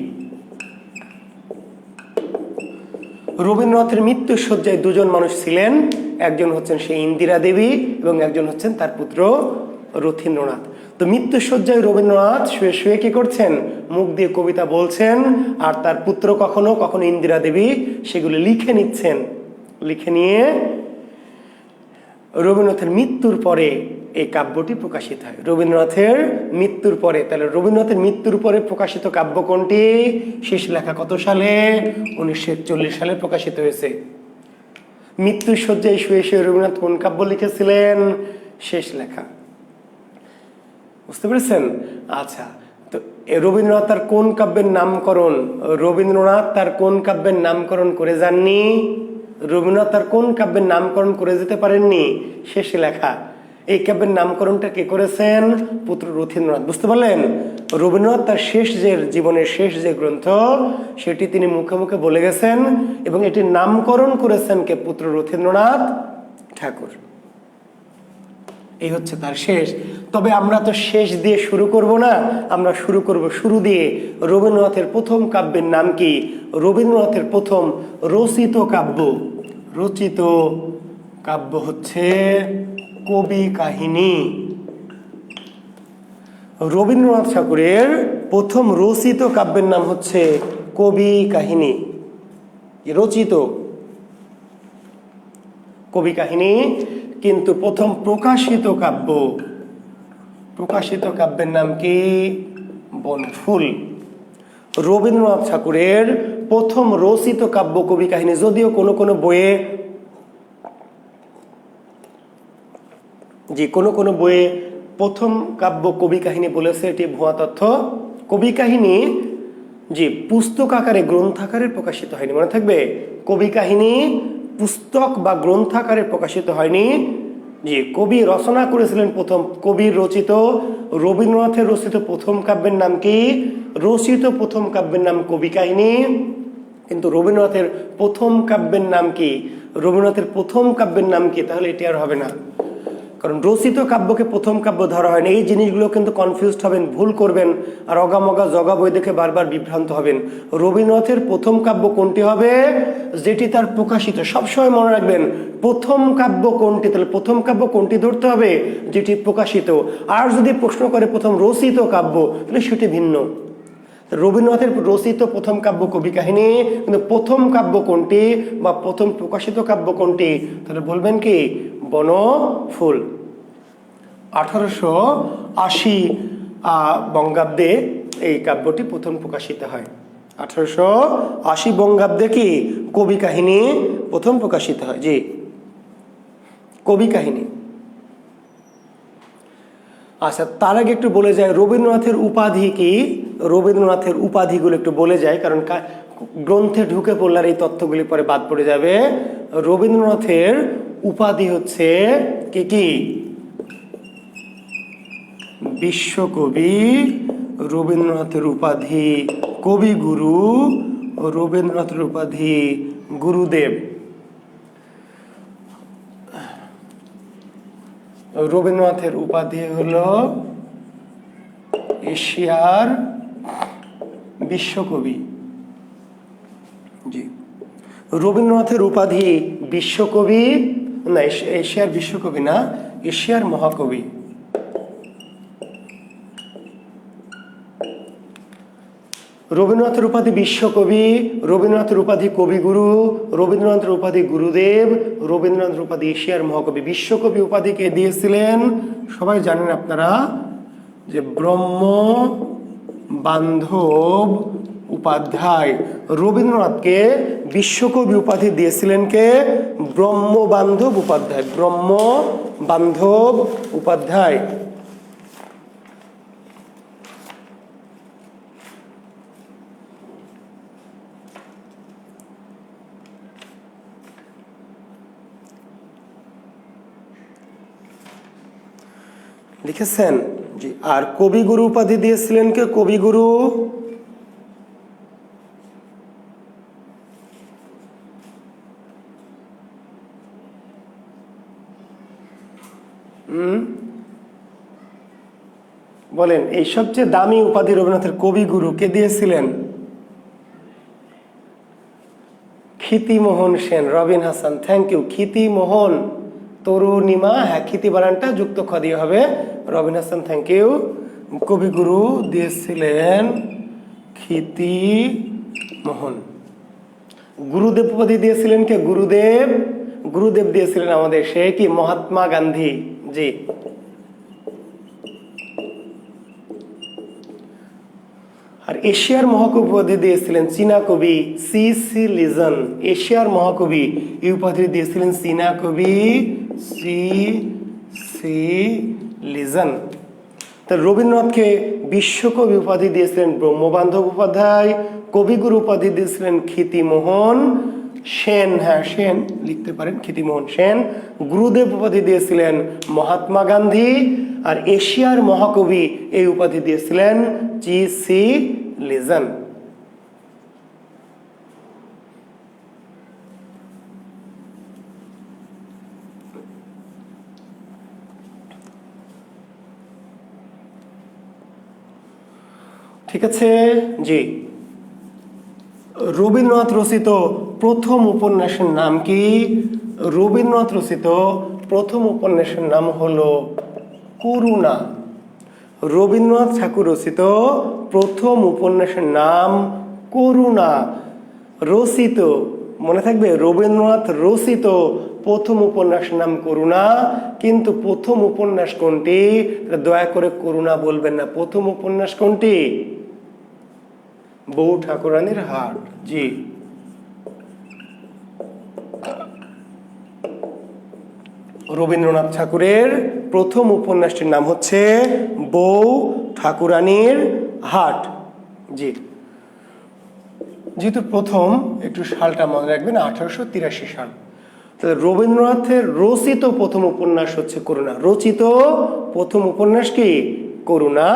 রবীন্দ্রনাথের মৃত্যুশয্যায় দুজন মানুষ ছিলেন, একজন হচ্ছেন সেই ইন্দিরা দেবী এবং একজন হচ্ছেন তার পুত্র রথীন্দ্রনাথ। তো মৃত্যুশয্যায় রবীন্দ্রনাথ শুয়ে শুয়ে কি করছেন? মুখ দিয়ে কবিতা বলছেন, আর তার পুত্র কখনো কখনো ইন্দিরা দেবী সেগুলো লিখে নিচ্ছেন। লিখে নিয়ে রবীন্দ্রনাথের মৃত্যুর পরে এই কাব্যটি প্রকাশিত হয়। রবীন্দ্রনাথের মৃত্যুর পরে। তাহলে রবীন্দ্রনাথের মৃত্যুর পরে প্রকাশিত কাব্য কোনটি? শেষ লেখা কত সালে? 1941 সালে প্রকাশিত হয়েছে। মৃত্যুশয্যায় শুয়ে শুয়ে রবীন্দ্রনাথ কোন কাব্য লিখেছিলেন? শেষ লেখা। বুঝতে পেরেছেন? আচ্ছা, তো রবীন্দ্রনাথ তার কোন কাব্যের নামকরণ, রবীন্দ্রনাথ তার কোন কাব্যের নামকরণ করে যাননি? রবীন্দ্রনাথ তার কোন কাব্যের নামকরণ করে যেতে পারেননি? শেষ লেখা। এই কাব্যের নামকরণটা কে করেছেন? পুত্র রথীন্দ্রনাথ। বুঝতে পারলেন? রবীন্দ্রনাথ তার জীবনের শেষ যে গ্রন্থ সেটি তিনি মুখে মুখে বলে গেছেন এবং এটির নামকরণ করেছেন কে? পুত্র রথীন্দ্রনাথ ঠাকুর। এই হচ্ছে তার শেষ। তবে আমরা তো শেষ দিয়ে শুরু করব না, আমরা শুরু করব শুরু দিয়ে। রবীন্দ্রনাথের প্রথম কাব্যের নাম কি? রবীন্দ্রনাথের প্রথম রচিত কাব্য হচ্ছে কবি কাহিনী। রবীন্দ্রনাথ ঠাকুরের প্রথম রচিত কাব্যের নাম হচ্ছে কবি কাহিনী। রচিত কবি কাহিনী, কিন্তু প্রথম প্রকাশিত কাব্যের নাম কি? বনফুল। রবীন্দ্রনাথ ঠাকুরের প্রথম রচিত কাব্য কবি কাহিনী, যদিও কোনো কোনো বইয়ে প্রথম কাব্য কবি কাহিনী বলেছে, এটি ভুয়া তথ্য। কবি কাহিনী পুস্তক আকারে গ্রন্থাকারে প্রকাশিত হয়নি, মনে থাকবে। কবি কাহিনী পুস্তক বা গ্রন্থাকারে প্রকাশিত হয়নি। কবি রচনা করেছিলেন প্রথম, কবির রচিত, রবীন্দ্রনাথের রচিত প্রথম কাব্যের নাম কি? রচিত প্রথম কাব্যের নাম কবি কাহিনী। কিন্তু রবীন্দ্রনাথের প্রথম কাব্যের নাম কি? রবীন্দ্রনাথের প্রথম কাব্যের নাম কি? তাহলে এটি আর হবে না, কারণ রচিত কাব্যকে প্রথম কাব্য ধরা হয় না। এই জিনিসগুলো কিন্তু কনফিউজড হবেন, ভুল করবেন, আর অগামগা জগা বই দেখে বারবার বিভ্রান্ত হবেন। রবীন্দ্রনাথের প্রথম কাব্য কোনটি হবে? যেটি তার প্রকাশিত। সবসময় মনে রাখবেন প্রথম কাব্য কোনটি, তাহলে প্রথম কাব্য কোনটি ধরতে হবে? যেটি প্রকাশিত। আর যদি প্রশ্ন করে প্রথম রচিত কাব্য, তাহলে সেটি ভিন্ন। রবীন্দ্রনাথের রচিত প্রথম কাব্য কবি কাহিনী, কিন্তু প্রথম কাব্য কোনটি বা প্রথম প্রকাশিত কাব্য কোনটি, তাহলে বলবেন কি? বনফুল। 1880 বঙ্গাব্দে এই কাব্যটি প্রথম প্রকাশিত হয়। 1880 বঙ্গাব্দে কি কবি কাহিনী প্রথম প্রকাশিত হয়। জি, কবি কাহিনী। আচ্ছা, তার আগে একটু বলে যায় রবীন্দ্রনাথের উপাধি কি। রবীন্দ্রনাথের উপাধিগুলো একটু বলে যায়, কারণ গ্রন্থে ঢুকে পড়লে আর এই তথ্যগুলি পরে বাদ পড়ে যাবে। রবীন্দ্রনাথের উপাধি হচ্ছে কি কি? বিশ্বকবি, রবীন্দ্রনাথের উপাধি কবিগুরু, রবীন্দ্রনাথের উপাধি গুরুদেব। রবীন্দ্রনাথের উপাধি হলো এশিয়ার বিশ্বকবি। জি, রবীন্দ্রনাথের উপাধি বিশ্বকবি না, এশিয়ার বিশ্বকবি না, এশিয়ার মহাকবি। রবীন্দ্রনাথের উপাধি বিশ্বকবি, রবীন্দ্রনাথের উপাধি কবিগুরু, রবীন্দ্রনাথের উপাধি গুরুদেব, রবীন্দ্রনাথের উপাধি এশিয়ার মহাকবি। বিশ্বকবি উপাধি কে দিয়েছিলেন সবাই জানেন আপনারা, যে ব্রহ্ম বান্ধব উপাধ্যায়। রবীন্দ্রনাথকে বিশ্বকবি উপাধি দিয়েছিলেন কে? ব্রহ্ম বান্ধব উপাধ্যায়। ব্রহ্ম বান্ধব উপাধ্যায়। লিখেছেন? জি। আর কবিগুরু উপাধি দিয়েছিলেন কে? কবিগুরু বলেন, এই সবচেয়ে দামি উপাধি রবীন্দ্রনাথের কবিগুরু কে দিয়েছিলেন? ক্ষিতিমোহন সেন। Robin Hasan, thank you. ক্ষিতিমোহন, তরুণিমা, হ্যাঁ ক্ষিতি বানানটা যুক্ত খ দিয়ে হবে। Robin Hasan, thank you. কবিগুরু দিয়েছিলেন ক্ষিতিমোহন। গুরুদেব উপাধি দিয়েছিলেন কে? গুরুদেব। গুরুদেব দিয়েছিলেন আমাদের সে কি? মহাত্মা গান্ধী। জি। আর এশিয়ার মহাকবি উপাধি দিয়েছিলেন চীনা কবি সি লিজন। এশিয়ার মহাকবি এই উপাধি দিয়েছিলেন চীনা কবি সি লিজন। তা রবীন্দ্রনাথকে বিশ্বকবি উপাধি দিয়েছিলেন ব্রহ্মবান্ধব উপাধ্যায়, কবিগুরু উপাধি দিয়েছিলেন ক্ষিতিমোহন সেন, হ্যাঁ সেন লিখতে পারেন, ক্ষিতিমোহন সেন। গুরুদেব উপাধি দিয়েছিলেন মহাত্মা গান্ধী। আর এশিয়ার মহাকবি এই উপাধি দিয়েছিলেন সি লিজন। ঠিক আছে। জি, রবীন্দ্রনাথ রচিত প্রথম উপন্যাসের নাম কি? রবীন্দ্রনাথ রচিত প্রথম উপন্যাসের নাম হলো করুণা। রবীন্দ্রনাথ ঠাকুর রচিত প্রথম উপন্যাসের নাম করুণা। রচিত, মনে থাকবে, রবীন্দ্রনাথ রচিত প্রথম উপন্যাসের নাম করুণা। কিন্তু প্রথম উপন্যাস কোনটি? দয়া করে করুণা বলবেন না। প্রথম উপন্যাস কোনটি? বউ ঠাকুরানীর হাট। জি। রবীন্দ্রনাথ ঠাকুরের প্রথম উপন্যাসটির নাম হচ্ছে বউ ঠাকুরানীর হাট। জি। যেহেতু প্রথম, একটু সালটা মনে রাখবেন, 1883 সাল। তাহলে রবীন্দ্রনাথের রচিত প্রথম উপন্যাস হচ্ছে করুণা। রচিত প্রথম উপন্যাস কি? করুণা।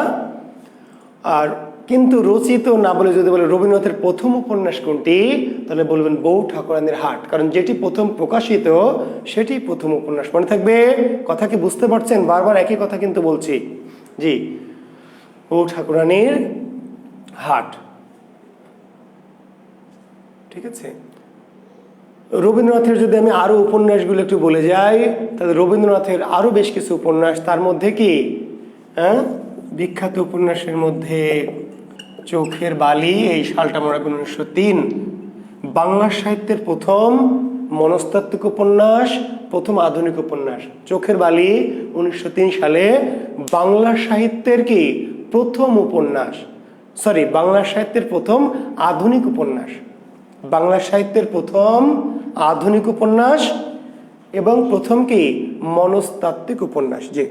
আর কিন্তু রচিত না বলে যদি বলে রবীন্দ্রনাথের প্রথম উপন্যাস কোনটি, তাহলে বলবেন বউ ঠাকুরানীর হাট, কারণ যেটি প্রথম প্রকাশিত সেটি প্রথম উপন্যাস। মনে থাকবে? কথা কি বুঝতে পারছেন? বারবার একই কথা কিন্তু বলছি। জি, বউ ঠাকুরানীর হাট। ঠিক আছে। রবীন্দ্রনাথের যদি আমি আরো উপন্যাসগুলো একটু বলে যাই, তাহলে রবীন্দ্রনাথের আরো বেশ কিছু উপন্যাস, তার মধ্যে কি বিখ্যাত উপন্যাসের মধ্যে চোখের বালি, এই সালটা মনে রাখবেন 1903। বাংলা সাহিত্যের প্রথম মনস্তাত্ত্বিক উপন্যাস, প্রথম আধুনিক উপন্যাস চোখের বালি 1903 সালে বাংলা সাহিত্যের কি প্রথম উপন্যাস। বাংলা সাহিত্যের প্রথম আধুনিক উপন্যাস, বাংলা সাহিত্যের প্রথম আধুনিক উপন্যাস এবং প্রথম কি মনস্তাত্ত্বিক উপন্যাস। জি,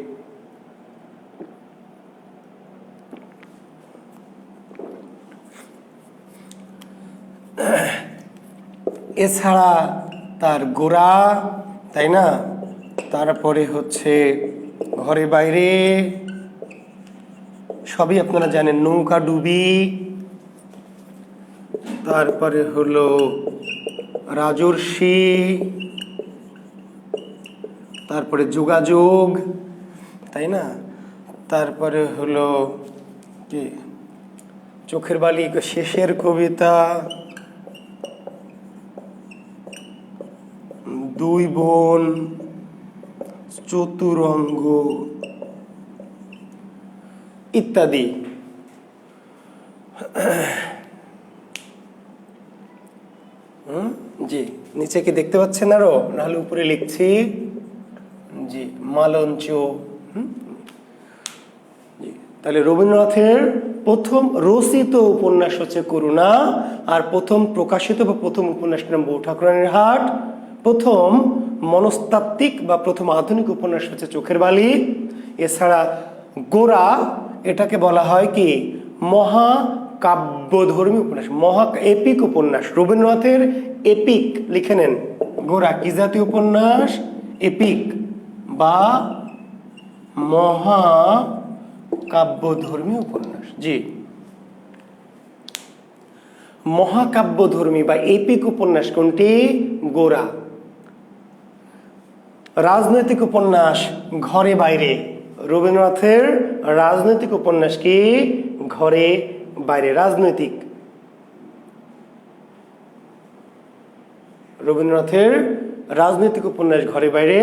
এছাড়া তার গোরা, তাই না, তারপরে হচ্ছে ঘরে বাইরে, সবই আপনারা জানেন, নৌকা ডুবি, তারপরে হলো রাজর্ষি, তারপরে যোগাযোগ, তাই না, তারপরে হলো কি চোখের বালি, শেষের কবিতা, দুই বোন, চতুরঙ্গ ইত্যাদি। জি, নিচে কি দেখতে পাচ্ছেন আরো, নাহলে উপরে লিখছি। জি, মালঞ্চ। জি, তাহলে রবীন্দ্রনাথের প্রথম রচিত উপন্যাস হচ্ছে করুণা, আর প্রথম প্রকাশিত বা প্রথম উপন্যাসের নাম বউ ঠাকুরানীর হাট, প্রথম মনস্তাত্ত্বিক বা প্রথম আধুনিক উপন্যাস হচ্ছে চোখের বালি। এছাড়া গোরা, এটাকে বলা হয় কি মহাকাব্যধর্মী উপন্যাস, এপিক উপন্যাস। রবীন্দ্রনাথের এপিক লিখে নেন, গোরা কি জাতীয় উপন্যাস? এপিক বা মহাকাব্যধর্মী উপন্যাস। জি, মহাকাব্যধর্মী বা এপিক উপন্যাস কোনটি? গোরা। রাজনৈতিক উপন্যাস ঘরে বাইরে। রবীন্দ্রনাথের রাজনৈতিক উপন্যাস কি? ঘরে বাইরে। রাজনৈতিক, রবীন্দ্রনাথের রাজনৈতিক উপন্যাস ঘরে বাইরে।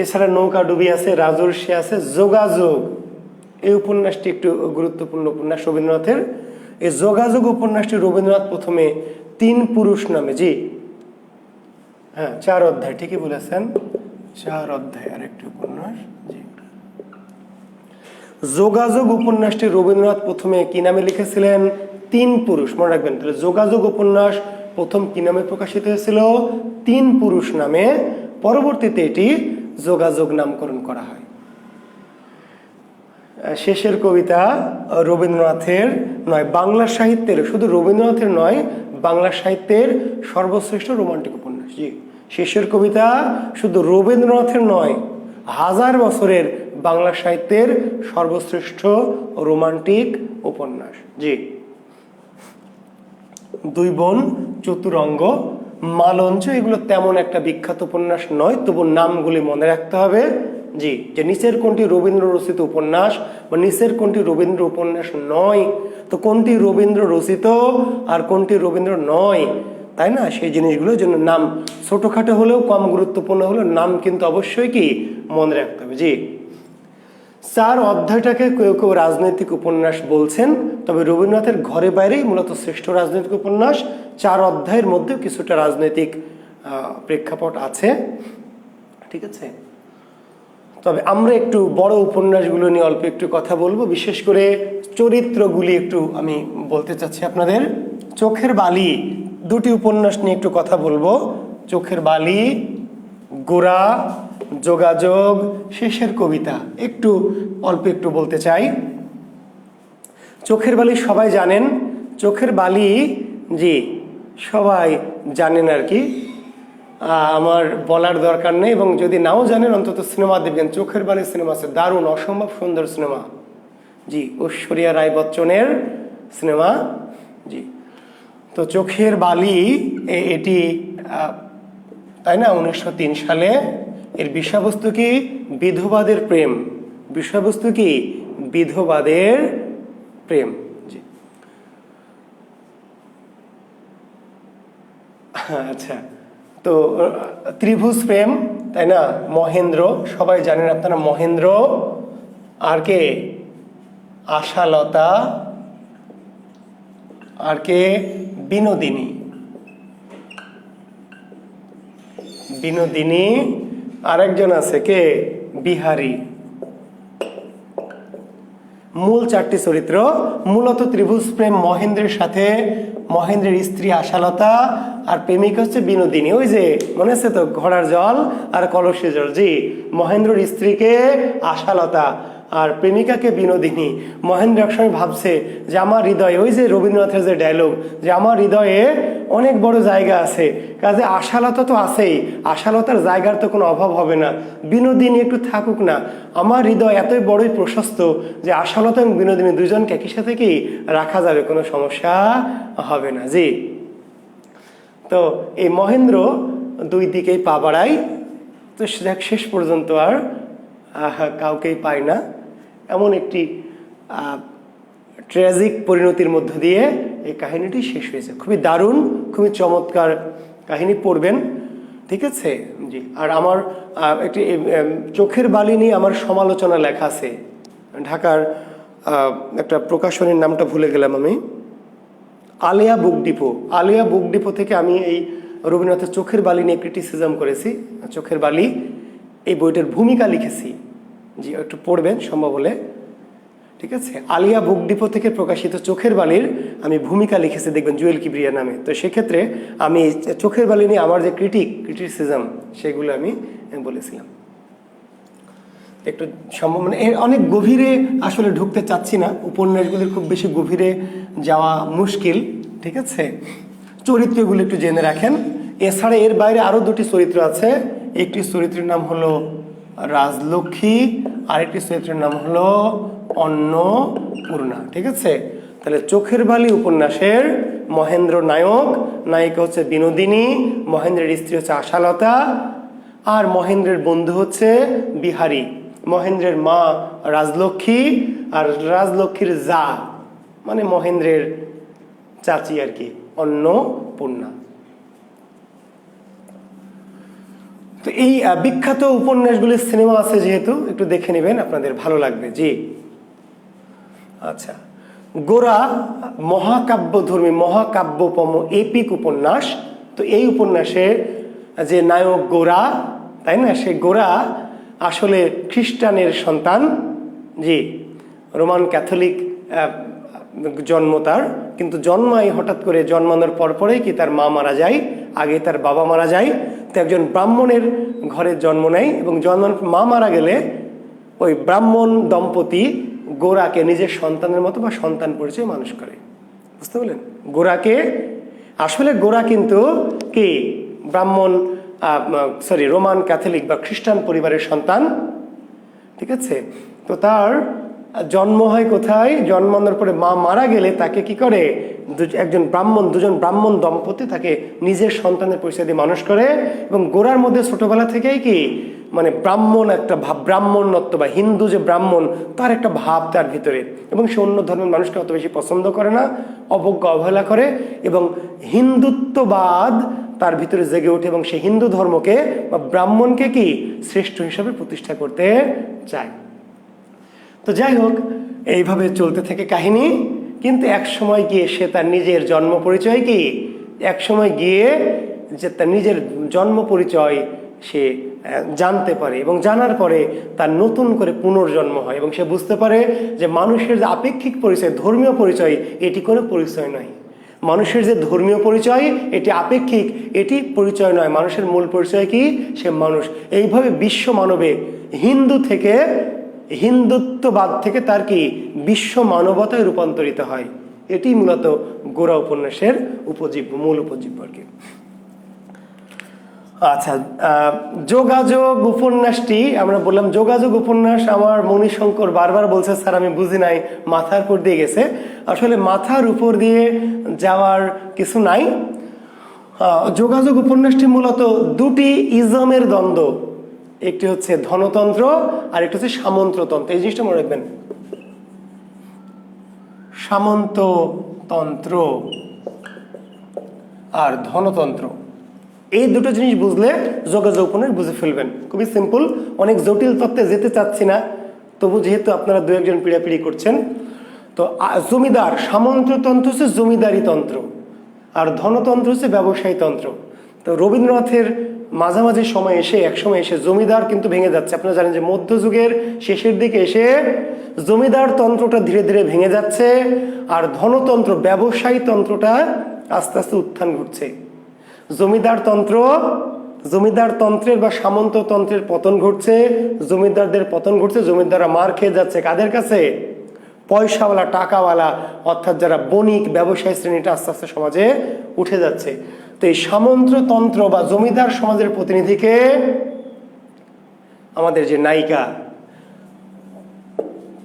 এছাড়া নৌকা ডুবি আছে, রাজর্ষি আছে, যোগাযোগ, এই উপন্যাসটি একটু গুরুত্বপূর্ণ উপন্যাস রবীন্দ্রনাথের। এই যোগাযোগ উপন্যাসটি রবীন্দ্রনাথ প্রথমে তিন পুরুষ নামে, জি হ্যাঁ 4 অধ্যায়, ঠিকই বলেছেন, 4 অধ্যায় আর একটি উপন্যাস। জি, যোগাযোগ উপন্যাসটি রবীন্দ্রনাথ প্রথমে কি নামে লিখেছিলেন? তিন পুরুষ, মনে রাখবেন। তাহলে যোগাযোগ উপন্যাস প্রথম কি নামে প্রকাশিত হয়েছিল? তিন পুরুষ নামে। পরবর্তীতে এটি যোগাযোগ নামকরণ করা হয়। শেষের কবিতা রবীন্দ্রনাথের নয়, বাংলা সাহিত্যের, শুধু রবীন্দ্রনাথের নয়, বাংলা সাহিত্যের সর্বশ্রেষ্ঠ রোমান্টিক উপন্যাস। জি, শেষের কবিতা শুধু রবীন্দ্রনাথের নয়, 1000 বছরের বাংলা সাহিত্যের সর্বশ্রেষ্ঠ রোমান্টিক উপন্যাস। জি, দুই বোন, চতুরঙ্গ, মালঞ্চ, এগুলো তেমন একটা বিখ্যাত উপন্যাস নয়, তবু নামগুলি মনে রাখতে হবে। জি, যে নিচের কোনটি রবীন্দ্র রচিত উপন্যাস বা নিচের কোনটি রবীন্দ্র উপন্যাস নয়, তো কোনটি রবীন্দ্র রচিত আর কোনটি রবীন্দ্র নয়, তাই না, সেই জিনিসগুলোর জন্য নাম ছোটখাটো হলেও, কম গুরুত্বপূর্ণ হলেও নাম কিন্তু অবশ্যই কি মনে রাখতে হবে। জি, 4 অধ্যায়টাকে কেউ কেউ রাজনৈতিক উপন্যাস বলছেন, তবে রবীন্দ্রনাথের ঘরে বাইরেই মূলত শ্রেষ্ঠ রাজনৈতিক উপন্যাস। 4 অধ্যায়ের মধ্যেও কিছুটা রাজনৈতিক প্রেক্ষাপট আছে, ঠিক আছে। তবে আমরা একটু বড় উপন্যাসগুলো নিয়ে অল্প একটু কথা বলবো, বিশেষ করে চরিত্রগুলি একটু আমি বলতে চাচ্ছি আপনাদের। চোখের বালি, দুটি উপন্যাস নিয়ে একটু কথা বলবো। চোখের বালি, গোরা, যোগাযোগ, শেষের কবিতা, একটু অল্প একটু বলতে চাই। চোখের বালি সবাই জানেন, চোখের বালি, জি সবাই জানেন আর কি, আমার বলার দরকার নেই, এবং যদি নাও জানেন অন্তত সিনেমা দেখবেন। চোখের বালি সিনেমা আছে, দারুণ, অসম্ভব সুন্দর সিনেমা। জি, ঐশ্বরিয়া রায় বচ্চনের সিনেমা। জি, তো চোখের বালি এটি, তাই না, 1903 সালে। এর বিষয়বস্তু কি? বিধবাদের প্রেম। বিষয়বস্তু কি? বিধবাদের প্রেম। জি, আচ্ছা, তো ত্রিভুজ প্রেম, তাই না, মহেন্দ্র, সবাই জানেন আপনারা, মহেন্দ্র, আর কে? আশালতা, আর কে? বিনোদিনী। বিনোদিনী, আরেকজন আছে কে? বিহারী। মূল চারটি চরিত্র মূলত ত্রিভুজ প্রেম মহেন্দ্রের সাথে মহেন্দ্রের স্ত্রী আশালতা আর প্রেমিক হচ্ছে বিনোদিনী। ওই যে মনে আছে তো, ঘোড়ার জল আর কলসে জল। জি, মহেন্দ্রের স্ত্রীকে আশালতা আর প্রেমিকাকে বিনোদিনী। মহেন্দ্র একসময় ভাবছে যে আমার হৃদয়ে, ওই যে রবীন্দ্রনাথের যে ডায়লগ, যে আমার হৃদয়ে অনেক বড় জায়গা আছে, কাজে আশালতা তো আছেই, আশালতার জায়গার তো কোনো অভাব হবে না, বিনোদিনী একটু থাকুক না। আমার হৃদয় এতই বড়ই প্রশস্ত যে আশালতা এবং বিনোদিনী দুজনকে একই সাথে কি রাখা যাবে, কোনো সমস্যা হবে না। জি, তো এই মহেন্দ্র দুই দিকেই পা বাড়ায়, তো শেষ পর্যন্ত আর কাউকেই পায় না। এমন একটি ট্র্যাজিক পরিণতির মধ্য দিয়ে এই কাহিনীটি শেষ হয়েছে। খুবই দারুণ, খুবই চমৎকার কাহিনী, পড়বেন, ঠিক আছে। জি, আর আমার একটি চোখের বালি নিয়ে আমার সমালোচনা লেখা আছে, ঢাকার একটা প্রকাশনীর নামটা ভুলে গেলাম আমি, Alia book depot. Alia book depot থেকে আমি এই রবীন্দ্রনাথের চোখের বালি নিয়ে ক্রিটিসিজম করেছি। চোখের বালি এই বইটার ভূমিকা লিখেছি। জি, একটু পড়বেন সম্ভব হলে, ঠিক আছে। আলিয়া বুক ডিপো থেকে প্রকাশিত চোখের বালির আমি ভূমিকা লিখেছি, দেখবেন, জুয়েল কিবরিয়া নামে। তো সেক্ষেত্রে আমি চোখের বালি নিয়ে আমার যে ক্রিটিসিজম সেগুলো আমি বলেছিলাম। একটু সম্ভব মানে অনেক গভীরে আসলে ঢুকতে চাচ্ছি না, উপন্যাসগুলির খুব বেশি গভীরে যাওয়া মুশকিল, ঠিক আছে। চরিত্রগুলো একটু জেনে রাখেন। এছাড়া এর বাইরে আরও দুটি চরিত্র আছে। একটি চরিত্রের নাম হলো রাজলক্ষ্মী, আরেকটি চরিত্রের নাম হলো অন্নপূর্ণা, ঠিক আছে। তাহলে চোখের বালি উপন্যাসের মহেন্দ্র নায়ক, নায়িকা হচ্ছে বিনোদিনী, মহেন্দ্রের স্ত্রী হচ্ছে আশালতা, আর মহেন্দ্রের বন্ধু হচ্ছে বিহারী। মহেন্দ্রের মা রাজলক্ষ্মী, আর রাজলক্ষ্মীর জা মানে মহেন্দ্রের চাচি আর কি, অন্নপূর্ণা। তো এই বিখ্যাত উপন্যাসগুলির সিনেমা আছে যেহেতু, একটু দেখে নেবেন, আপনাদের ভালো লাগবে। জি, আচ্ছা। গোরা মহাকাব্যধর্মী, মহাকাব্যপম এপিক উপন্যাস। তো এই উপন্যাসে যে নায়ক গোরা, তাই না, সে গোরা আসলে খ্রিস্টানের সন্তান। জি, রোমান ক্যাথলিক জন্ম তার, কিন্তু জন্মাই হঠাৎ করে জন্মানোর পরপরেই কি তার মা মারা যায়, আগে তার বাবা মারা যায়। তো একজন ব্রাহ্মণের ঘরে জন্ম নেয়, এবং জন্মানোর মা মারা গেলে ওই ব্রাহ্মণ দম্পতি গোরাকে নিজের সন্তানের মতো বা সন্তান পরিচয় মানুষ করে। বুঝতে পারলেন? গোরাকে আসলে গোরা কিন্তু কি ব্রাহ্মণ রোমান ক্যাথলিক বা খ্রিস্টান পরিবারের সন্তান, ঠিক আছে। তো তার জন্ম হয় কোথায়? জন্মানোর পরে মা মারা গেলে তাকে কি করে, দুজন ব্রাহ্মণ দম্পতি তাকে নিজের সন্তানের পরিচয় দিয়ে মানুষ করে। এবং গোরার মধ্যে ছোটবেলা থেকেই কি মানে ব্রাহ্মণ একটা ভাব, ব্রাহ্মণত্ব বা হিন্দু যে ব্রাহ্মণ তার একটা ভাব তার ভিতরে, এবং সে অন্য ধর্মের মানুষকে অত বেশি পছন্দ করে না, অবজ্ঞা অবহেলা করে, এবং হিন্দুত্ববাদ তার ভিতরে জেগে ওঠে, এবং সে হিন্দু ধর্মকে বা ব্রাহ্মণকে কি শ্রেষ্ঠ হিসাবে প্রতিষ্ঠা করতে চায়। তো যাই হোক, এইভাবে চলতে থাকে কাহিনী। কিন্তু এক সময় গিয়ে সে তার নিজের জন্ম পরিচয় কি, এক সময় গিয়ে যে তার নিজের জন্ম পরিচয় সে জানতে পারে, এবং জানার পরে তার নতুন করে পুনর্জন্ম হয়, এবং সে বুঝতে পারে যে মানুষের যে আপেক্ষিক পরিচয়, ধর্মীয় পরিচয়, এটি কোনো পরিচয় নয়। মানুষের যে ধর্মীয় পরিচয় এটি আপেক্ষিক, এটি পরিচয় নয়। মানুষের মূল পরিচয় কি, সে মানুষ। এইভাবে বিশ্ব মানবে হিন্দু থেকে, হিন্দুত্ববাদ থেকে তার কি বিশ্ব মানবতায় রূপান্তরিত হয়। এটি মূলত গোরা উপন্যাসের উপজীব্য, মূল উপজীব্য আর কি। আচ্ছা, যোগাযোগ উপন্যাসটি আমরা বললাম, যোগাযোগ উপন্যাস আমার মণিশঙ্কর বারবার বলছে স্যার আমি বুঝি নাই, মাথার উপর দিয়ে গেছে। আসলে মাথার উপর দিয়ে যাওয়ার কিছু নাই। যোগাযোগ উপন্যাসটি মূলত দুটি ইজমের দ্বন্দ্ব, একটি হচ্ছে ধনতন্ত্র আর একটি হচ্ছে সামন্ততন্ত্র। এই জিনিসটা মনে রাখবেন, সামন্ততন্ত্র আর ধনতন্ত্র, এই দুটো জিনিস বুঝলে যোগাযোগ উপন্যাস বুঝে ফেলবেন। খুবই সিম্পল, অনেক জটিল তত্ত্বে যেতে চাচ্ছি না, তবু যেহেতু আপনারা দু একজন পিড়াপিড়ি করছেন। তো জমিদার, সামন্ততন্ত্র হচ্ছে জমিদারি তন্ত্র, আর ধনতন্ত্র হচ্ছে ব্যবসায়ী তন্ত্র। তো রবীন্দ্রনাথের মাঝামাঝি সময় এসে, এক সময় এসে জমিদার কিন্তু ভেঙে যাচ্ছে। আপনারা জানেন যে মধ্যযুগের শেষের দিকে এসে জমিদার তন্ত্রটা ধীরে ধীরে ভেঙে যাচ্ছে, আর ধনতন্ত্র ব্যবসায়ী তন্ত্রটা আস্তে আস্তে উত্থান ঘটছে। জমিদার তন্ত্রের বা সামন্ততন্ত্রের পতন ঘটছে, জমিদারদের পতন ঘটছে, জমিদাররা মার খেয়ে যাচ্ছে কাদের কাছে? পয়সাওয়ালা, টাকাওয়ালা, অর্থাৎ যারা বণিক ব্যবসায়ী শ্রেণীটা আস্তে আস্তে সমাজে উঠে যাচ্ছে। তো এই সামন্ততন্ত্র বা জমিদার সমাজের প্রতিনিধিকে আমাদের যে নায়িকা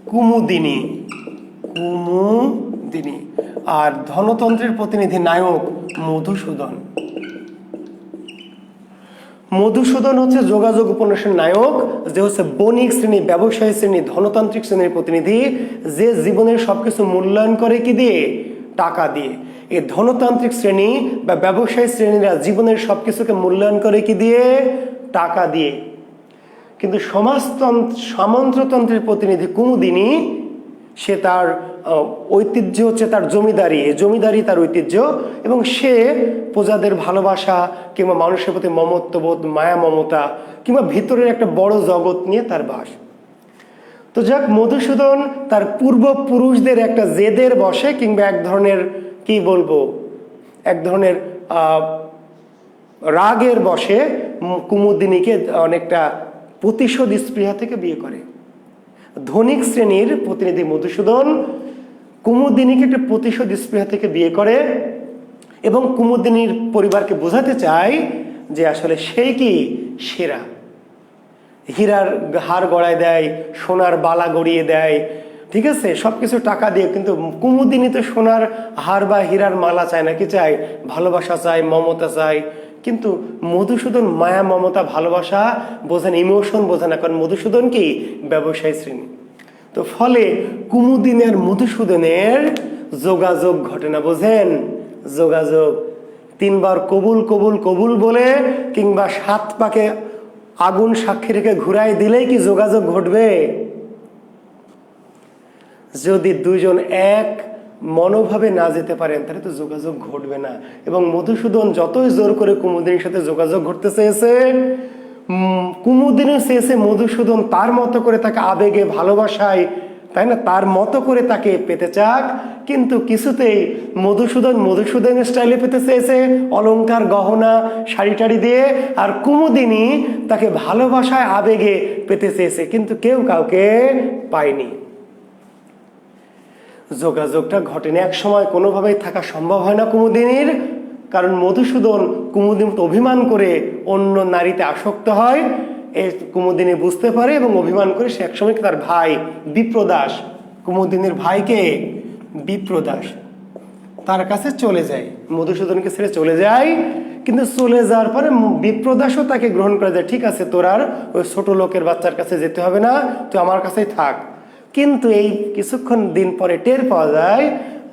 কুমুদিনী, আর ধনতন্ত্রের প্রতিনিধি নায়ক মধুসূদন হচ্ছে যোগাযোগ উপন্যাসের নায়ক, যে হচ্ছে বণিক শ্রেণী, ব্যবসায়ী শ্রেণী, ধনতান্ত্রিক শ্রেণীর প্রতিনিধি, যে জীবনের সবকিছু মূল্যায়ন করে কি দিয়ে? টাকা দিয়ে। এই ধনতান্ত্রিক শ্রেণী বা ব্যবসায়ী শ্রেণীরা জীবনের সবকিছুকে মূল্যায়ন করে কি দিয়ে? টাকা দিয়ে। কিন্তু সামন্ততন্ত্রের প্রতিনিধি কুমুদিনী, সে তার ঐতিহ্য হচ্ছে তার জমিদারি তার ঐতিহ্য, এবং সে প্রজাদের ভালোবাসা কিংবা মানুষের প্রতি মমত্ববোধ, মায়া মমতা কিংবা ভিতরের একটা বড় জগৎ নিয়ে তার বাস। তো যাক, মধুসূদন তার পূর্বপুরুষদের একটা জেদের বসে কিংবা এক ধরনের কি বলবো, এক ধরনের রাগের বসে কুমুদিনীকে অনেকটা প্রতিশোধ স্পৃহা থেকে বিয়ে করে। ধনিক শ্রেণীর প্রতিনিধি মধুসূদন কুমুদিনীকে একটা প্রতিশোধ স্পৃহা থেকে বিয়ে করে এবং কুমুদিনীর পরিবারকে বোঝাতে চায় যে আসলে সেই কি সেরা। হীরার হার গড়ায় দেয়, সোনার বালা গড়িয়ে দেয়, ঠিক আছে, সবকিছু টাকা দিয়ে। কিন্তু কুমুদিনী তো সোনার হার বা হীরার মালা চায় না, কি চায়? ভালোবাসা চায়, মমতা চায়। কিন্তু মধুসূদন মায়া মমতা ভালোবাসা বোঝেন, ইমোশন বোঝে না, কারণ মধুসূদন কি ব্যবসায়ী শ্রেণী। তো ফলে কুমুদিনী আর মধুসূদনের যোগাযোগ ঘটে না, বোঝেন? যোগাযোগ 3 বার কবুল কবুল কবুল বলে কিংবা 7 পাকে আগুন সাক্ষী রেখে ঘুরাই দিলেই কি যোগাযোগ ঘটবে? যদি দুজন এক মনোভাবে না যেতে পারেন তাহলে তো যোগাযোগ ঘটবে না। এবং মধুসূদন যতই জোর করে কুমুদিনীর সাথে যোগাযোগ ঘটতে চেয়েছে, কুমুদিনী চেয়েছে মধুসূদন তার মতো করে তাকে আবেগে ভালোবাসায়, তাই না, তার মতো করে তাকে পেতে চাক। কিন্তু কিছুতেই মধুসূদনের স্টাইলে পেতে চেয়েছে, অলংকার গহনা শাড়ি টাড়ি দিয়ে, আর কুমুদিনী তাকে ভালোবাসায় আবেগে পেতে চেয়েছে, কিন্তু কেউ কাউকে পায়নি। যোগাযোগটা ঘটেনি। এক সময় কোনোভাবেই থাকা সম্ভব হয় না কুমুদিনীর, কারণ মধুসূদন কুমুদিনী অভিমান করে অন্য নারীতে আসক্ত হয়। এই কুমুদিনী বুঝতে পারে এবং অভিমান করে সে একসময় তার ভাই বিপ্রদাস, কুমুদিনীর ভাইকে বিপ্রদাস, তার কাছে চলে যায়, মধুসূদনকে ছেড়ে চলে যায়। কিন্তু চলে যাওয়ার পরে বিপ্রদাসও তাকে গ্রহণ করে যায়। ঠিক আছে, তোর আর ওই ছোট লোকের বাচ্চার কাছে যেতে হবে না, তুই আমার কাছেই থাক। কিন্তু এই কিছুক্ষণ দিন পরে টের পাওয়া যায়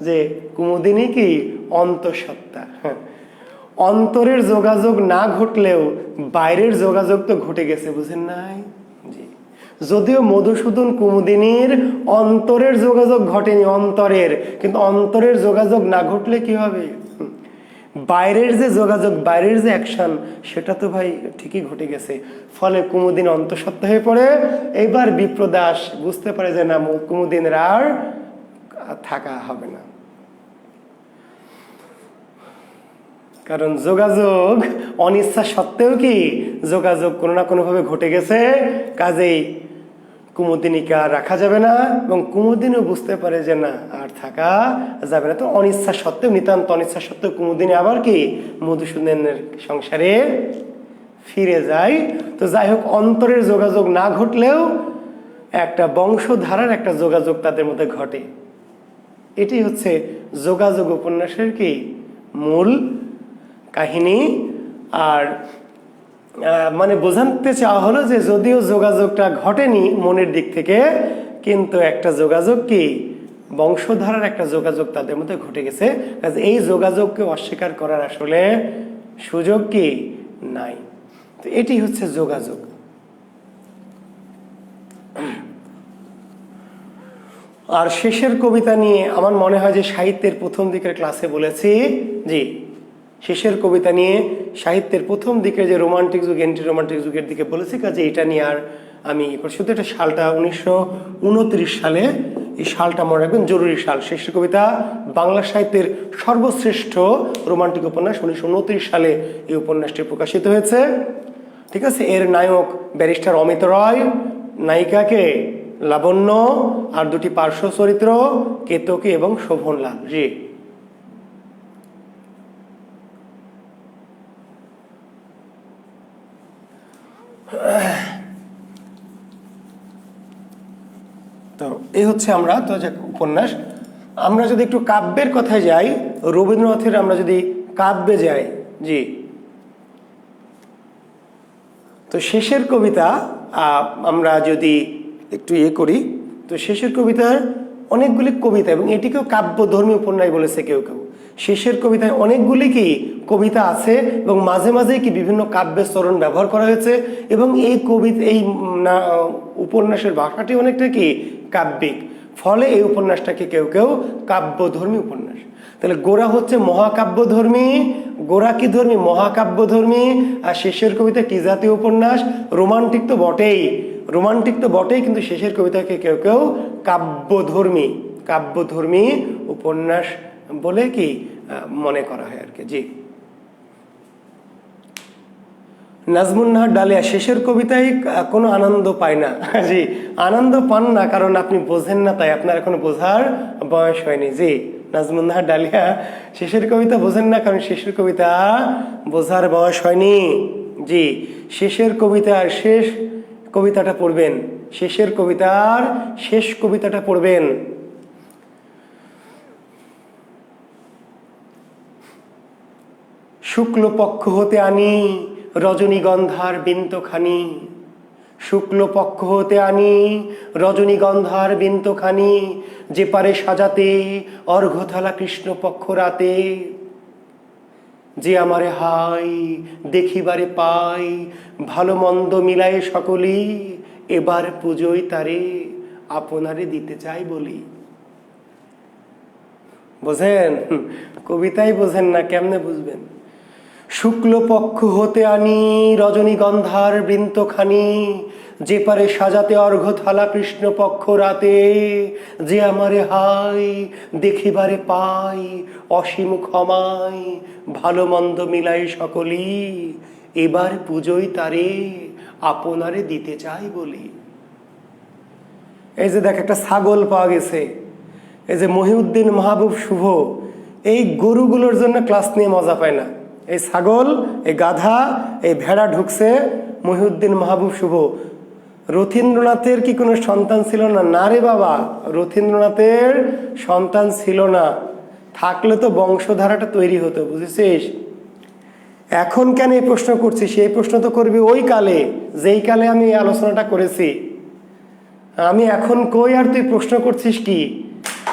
যে কুমুদিনী কি অন্তঃসত্ত্বা। অন্তরের যোগাযোগ না ঘটলেও বাইরের যোগাযোগ তো ঘটে গেছে, বুঝেন নাই? জি, যদিও মধুসূদন কুমুদিনীর অন্তরের যোগাযোগ ঘটেনি, কিন্তু অন্তরের যোগাযোগ না ঘটলে কি হবে? বাইরের যে যোগাযোগ, বাইরের যে অ্যাকশন, সেটা তো ভাই ঠিকই ঘটে গেছে। ফলে কুমুদিনী অন্তঃসত্ত্বা হয়ে পড়ে। এইবার বিপ্রদাস বুঝতে পারে যে না, কুমুদিনের আর থাকা হবে না, কারণ যোগাযোগ অনিচ্ছা সত্ত্বেও কি যোগাযোগ কোনো না কোনোভাবে ঘটে গেছে। কাজেই কুমুদিনীকে আর রাখা যাবে না, এবং কুমুদিনীও বুঝতে পারে যে না, আর থাকা যাবে না। তো অনিচ্ছা সত্ত্বেও, নিতান্ত অনিচ্ছা সত্ত্বেও কুমুদিনী আবার কি মধুসূদনের সংসারে ফিরে যায়। তো যাই হোক, অন্তরের যোগাযোগ না ঘটলেও একটা বংশধারার একটা যোগাযোগ তাদের মধ্যে ঘটে। এটি হচ্ছে যোগাযোগ উপন্যাসের কি মূল কাহিনী। আর মানে বোঝাতে চাওয়া হলো যে যদিও যোগাযোগটা ঘটেনি মনের দিক থেকে, কিন্তু একটা যোগাযোগ কি বংশধারার একটা যোগাযোগ তাদের মধ্যে ঘটে গেছে। কাজে এই যোগাযোগকে অস্বীকার করার আসলে সুযোগ কি নাই। তো এটি হচ্ছে যোগাযোগ। আর শেষের কবিতা নিয়ে আমার মনে হয় যে সাহিত্যের প্রথম দিকের ক্লাসে বলেছি, জি, শেষের কবিতা নিয়ে সাহিত্যের প্রথম দিকে যে রোমান্টিক যুগ, অ্যান্টি রোমান্টিক যুগের দিকে বলেছি। কাজে এটা নিয়ে আর আমি শুধু একটা সালটা 1929 সালে, এই সালটা মনে রাখবেন, জরুরি সাল। শেষের কবিতা বাংলা সাহিত্যের সর্বশ্রেষ্ঠ রোমান্টিক উপন্যাস, 1929 সালে এই উপন্যাসটি প্রকাশিত হয়েছে। ঠিক আছে, এর নায়ক ব্যারিস্টার অমিত রয়, নায়িকাকে লাবণ্য, আর দুটি পার্শ্ব চরিত্র কেতকী এবং শোভনলাল। জি, তো এই হচ্ছে আমরা তো যে উপন্যাস। আমরা যদি একটু কাব্যের কথায় যাই, রবীন্দ্রনাথের আমরা যদি কাব্যে যাই, জি, তো শেষের কবিতা আমরা যদি একটু করি, তো শেষের কবিতার অনেকগুলি কবিতা, এবং এটিকেও কাব্যধর্মী উপন্যাস বলেছে কেউ কেউ। শেষের কবিতায় অনেকগুলি কি কবিতা আছে, এবং মাঝে মাঝে কি বিভিন্ন কাব্যের চরণ ব্যবহার করা হয়েছে, এবং এই কবিতা এই উপন্যাসের ভাষাটি অনেকটা কি কাব্যিক, ফলে এই উপন্যাসটাকে কেউ কেউ কাব্যধর্মী উপন্যাস। তাহলে গোরা হচ্ছে মহাকাব্যধর্মী, গোরা কি ধর্মী? মহাকাব্যধর্মী। আর শেষের কবিতা কি জাতীয় উপন্যাস? রোমান্টিক তো বটেই, রোমান্টিক তো বটেই, কিন্তু শেষের কবিতাকে কেউ কেউ কাব্যধর্মী, কাব্যধর্মী উপন্যাস বলে কি মনে করা হয় আর কি। জি, নাজমুন নাহার ডালিয়া শেষের কবিতায় কোনো আনন্দ পায় না। জি, আনন্দ পান না কারণ আপনি বোঝেন না, তাই আপনার এখনো বোঝার বয়স হয়নি। জি, নাজমুন নাহার ডালিয়া শেষের কবিতা বোঝেন না কারণ শেষের কবিতা বোঝার বয়স হয়নি। জি, শেষের কবিতার শেষ কবিতাটা পড়বেন, শেষের কবিতার শেষ কবিতাটা পড়বেন। শুক্লপক্ষ হতে আনি রজনীগন্ধার বিন্তখানি, শুক্লপক্ষ হতে আনি রজনীগন্ধার বিন্তখানি, যে পারে সাজাতে অর্ঘ্যথালা কৃষ্ণপক্ষ রাতে, যে আমারে হাই দেখিবারে পাই, ভালো মন্দ মিলায়ে সকলি, এবার পুজোয় তারে আপনারে দিতে চাই বলি। বোঝেন? কবিতাই বোঝেন না, কেমনে বুঝবেন? শুক্লপক্ষ হতে আনি রজনীগন্ধার বৃন্তখানি, যে পারে সাজাতে অর্ঘ্যথালা কৃষ্ণপক্ষ রাতে, যে আমারে হাই দেখিবারে পাই, অসীম ক্ষমায় ভালো মন্দ মিলাই সকলি, এবার পুজোয় তারে আপনারে দিতে চাই বলি। এই যে দেখ, একটা ছাগল পাওয়া গেছে, এই যে মহিউদ্দিন মাহবুব শুভ এই গরুগুলোর জন্য ক্লাস নিয়ে মজা পায় না। এই ছাগল, এই গাধা, এই ভেড়া ঢুকছে মহিউদ্দিন মাহবুব শুভ। রথীন্দ্রনাথের কি কোনো সন্তান ছিল না? না রে বাবা, রথীন্দ্রনাথের সন্তান ছিল না, থাকলে তো বংশধারাটা তৈরি হতো, বুঝেছিস? এখন কেন এই প্রশ্ন করছিস? সেই প্রশ্ন তো করবি ওই কালে, যেই কালে আমি এই আলোচনাটা করেছি। আমি এখন কই আর তুই প্রশ্ন করছিস কি?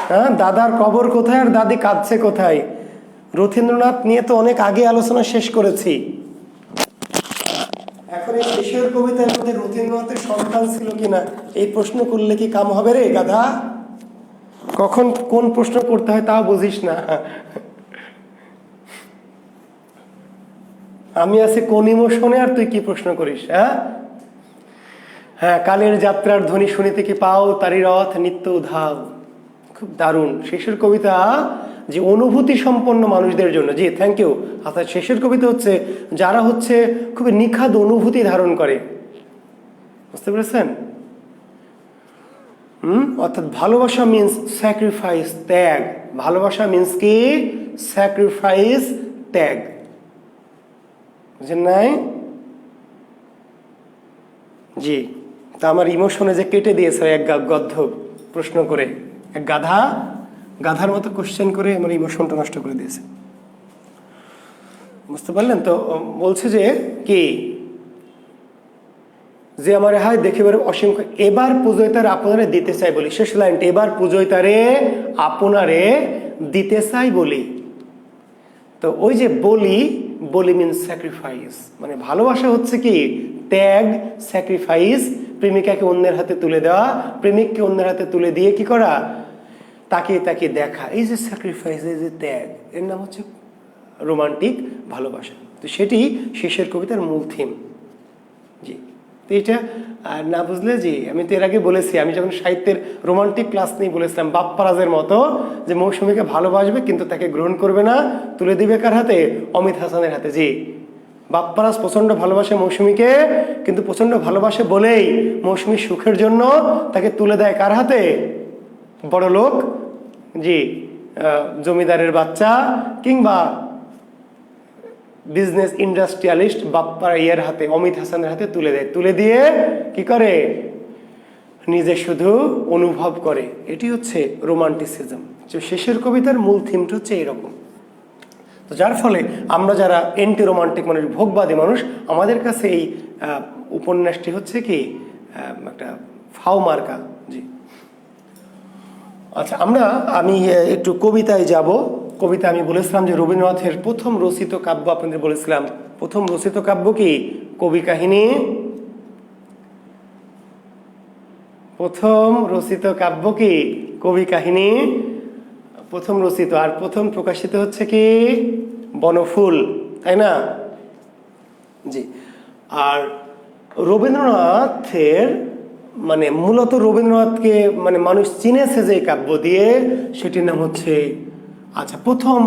হ্যাঁ, দাদার কবর কোথায় আর দাদি কাঁদছে কোথায়? রথীন্দ্রনাথ নিয়ে তো অনেক আগে আলোচনা শেষ করেছি। এখন এই শেষের কবিতার মধ্যে রথীন্দ্রনাথের সন্তান ছিল কিনা এই প্রশ্ন করলে কি কাম হবে রে গাধা? কখন কোন প্রশ্ন করতে হয় তাও বুঝিস না। আমি আছি কোন ইমোশনে আর তুই কি প্রশ্ন করিস? হ্যাঁ হ্যাঁ, কালের যাত্রার ধ্বনি শুনিতে কি পাও, তারি রথ নিত্য উধাও। খুব দারুণ শেষের কবিতা, যে অনুভূতি সম্পন্ন মানুষদের জন্য। জি, থ্যাংক ইউ। অর্থাৎ শেষের কবিতা হচ্ছে যারা হচ্ছে খুবই নিখাদ অনুভূতি ধারণ করে, বুঝতে পেরেছেন? অর্থাৎ ভালোবাসা মিন্স স্যাক্রিফাইস, ত্যাগ। ভালোবাসা মিন্স কি? স্যাক্রিফাইস, ত্যাগ। বুঝলেন নাই? জি, তা আমার ইমোশনে যে কেটে দিয়েছে এক গদ্ধ প্রশ্ন করে, এক গাধার মতো কোশ্চেন করে আমার ইমোশনটা নষ্ট করে দিয়েছে, বুঝতে পারলেন তো? বলছে যে কি, যে আমার হাই দেখিবার অসীম, এবার পুজোয় তারে আপনারে দিতে চাই বলি। শেষ লাইনটা, এবার পুজোয় তারে আপনারে দিতে চাই বলি। তো ওই যে বলি মিন স্যাক্রিফাইস, মানে ভালোবাসা হচ্ছে কি ত্যাগ, স্যাক্রিফাইস, প্রেমিকাকে অন্যের হাতে তুলে দেওয়া, প্রেমিককে অন্যের হাতে তুলে দিয়ে কি করা, তাকিয়ে তাকিয়ে দেখা। এই যে স্যাক্রিফাইস, এই যে ত্যাগ, এর নাম হচ্ছে রোমান্টিক ভালোবাসা। তো সেটি শেষের কবিতার মূল থিম। জি, তো এটা না বুঝলে জি, আমি তো এর আগে বলেছি, আমি যখন সাহিত্যের রোমান্টিক ক্লাস নিয়ে বলেছিলাম বাপ্পারাজের মতো, যে মৌসুমীকে ভালোবাসবে কিন্তু তাকে গ্রহণ করবে না, তুলে দিবে কার হাতে? অমিত হাসানের হাতে। জি, বাপ্পারাজ প্রচন্ড ভালোবাসে মৌসুমীকে, কিন্তু প্রচন্ড ভালোবাসে বলেই মৌসুমীর সুখের জন্য তাকে তুলে দেয় কার হাতে? বড় লোক, জি, জমিদারের বাচ্চা কিংবা বিজনেস ইন্ডাস্ট্রিয়ালিস্ট বাপ্পার ইয়ের হাতে, অমিত হাসানের হাতে তুলে দেয়। তুলে দিয়ে কি করে? নিজে শুধু অনুভব করে। এটি হচ্ছে রোমান্টিসিজম। শেষের কবিতার মূল থিমটা হচ্ছে এরকম। তো যার ফলে আমরা যারা এন্টি রোমান্টিক মানুষ, ভোগবাদী মানুষ, আমাদের কাছে এই উপন্যাসটি হচ্ছে কি একটা ফাও মার্কা। জি, আচ্ছা, আমি একটু কবিতায় যাব। কবিতা আমি বলেছিলাম যে রবীন্দ্রনাথের প্রথম রচিত কাব্য, আপনাদের বলেছিলাম প্রথম রচিত কাব্য কি? কবি কাহিনী। প্রথম রচিত কাব্য কি? কবি কাহিনী প্রথম রচিত। আর প্রথম প্রকাশিত হচ্ছে কি? বনফুল, তাই না? জি। আর রবীন্দ্রনাথের মানে মূলত রবীন্দ্রনাথকে মানে মানুষ চিনেছে যে কাব্য দিয়ে, সেটির নাম হচ্ছে, আচ্ছা, প্রথম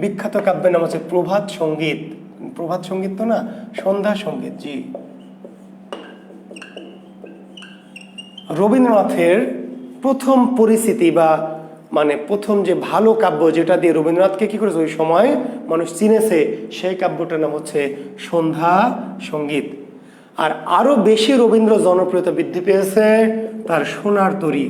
বিখ্যাত কাব্যের নাম হচ্ছে প্রভাত সঙ্গীত। প্রভাত সঙ্গীত তো না, সন্ধ্যা সঙ্গীত। জি, রবীন্দ্রনাথের প্রথম পরিচিতি বা মানে প্রথম যে ভালো কাব্য, যেটা দিয়ে রবীন্দ্রনাথকে কি করেছে ওই সময় মানুষ চিনেছে, সেই কাব্যটার নাম হচ্ছে সন্ধ্যা সঙ্গীত। আর আরো বেশি রবীন্দ্র জনপ্রিয়তা বৃদ্ধি পেয়েছে তার সোনার তরী।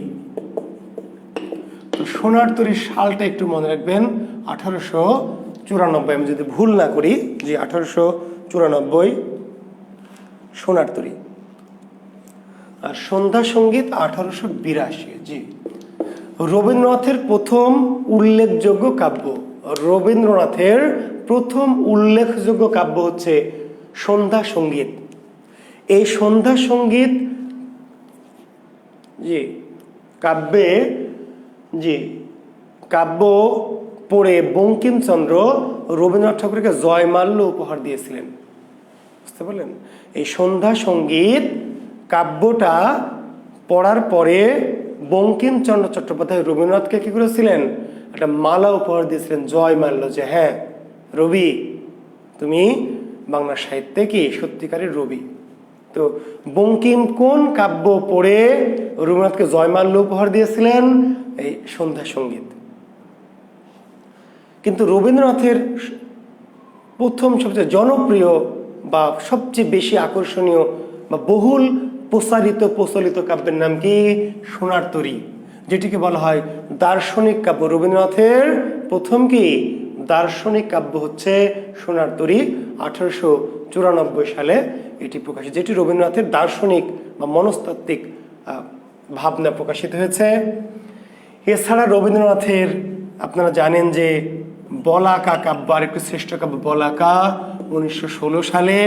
তো সোনার তরীর সালটা একটু মনে রাখবেন, 1894, আমি যদি ভুল না করি। যে 1894 সোনার তরী। আর সন্ধ্যা সঙ্গীত 1882। জি, রবীন্দ্রনাথের প্রথম উল্লেখযোগ্য কাব্য, রবীন্দ্রনাথের প্রথম উল্লেখযোগ্য কাব্য হচ্ছে সন্ধ্যা সঙ্গীত। এই সন্ধ্যা সঙ্গীত জি কাব্যে জি কাব্য পড়ে বঙ্কিমচন্দ্র রবীন্দ্রনাথ ঠাকুরকে জয়মাল্য উপহার দিয়েছিলেন। বুঝতে পারলেন? এই সন্ধ্যা সঙ্গীত কাব্যটা পড়ার পরে বঙ্কিমচন্দ্র চট্টোপাধ্যায় রবীন্দ্রনাথকে কি করেছিলেন? একটা মালা উপহার দিয়েছিলেন, জয়মাল্য, যে হ্যাঁ রবি, তুমি বাংলা সাহিত্যে কি সত্যিকারের রবি। তো বঙ্কিম কোন কাব্য পড়ে রবীন্দ্রনাথকে জয়মাল্য উপহার দিয়েছিলেন? এই সন্ধ্যা সঙ্গীত। কিন্তু রবীন্দ্রনাথের প্রথম সবচেয়ে জনপ্রিয় বা সবচেয়ে বেশি আকর্ষণীয় বা বহুল প্রচলিত কাব্যের নাম কি? সোনার তরী, যেটিকে বলা হয় দার্শনিক কাব্য। রবীন্দ্রনাথের প্রথম কি দার্শনিক কাব্য হচ্ছে সোনার তরী। 1894 সালে এটি প্রকাশিত, যেটি রবীন্দ্রনাথের দার্শনিক বা মনস্তাত্ত্বিক ভাবনা প্রকাশিত হয়েছে। এছাড়া রবীন্দ্রনাথের আপনারা জানেন যে বলাকা কাব্য আরেকটি শ্রেষ্ঠ কাব্য, বলাকা 1916 সালে।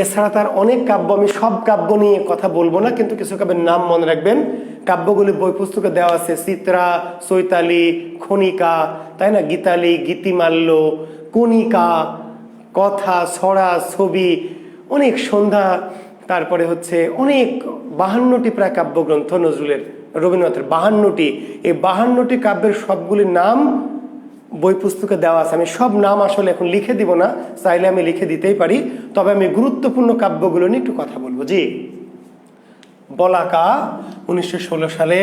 এছাড়া তার অনেক কাব্য, আমি সব কাব্য নিয়ে কথা বলবো না, কিন্তু কিছু কাব্যের নাম মনে রাখবেন। কাব্যগুলি বই পুস্তকে দেওয়া আছে, চিত্রা, চৈতালি, খনিকা, তাই না, গীতালি, গীতিমাল্য, কণিকা, কথা, ছড়া, ছবি, অনেক সন্ধ্যা, তারপরে হচ্ছে অনেক 52টি প্রায় কাব্যগ্রন্থ নজরুলের, রবীন্দ্রনাথের 52টি। এই 52টি কাব্যের সবগুলির নাম বই পুস্তকে দেওয়া আছে। আমি সব নাম আসলে এখন লিখে দিব না, চাইলে আমি লিখে দিতেই পারি, তবে আমি গুরুত্বপূর্ণ কাব্যগুলো নিয়ে একটু কথা বলবো। জি, বলাকা 1916 সালে,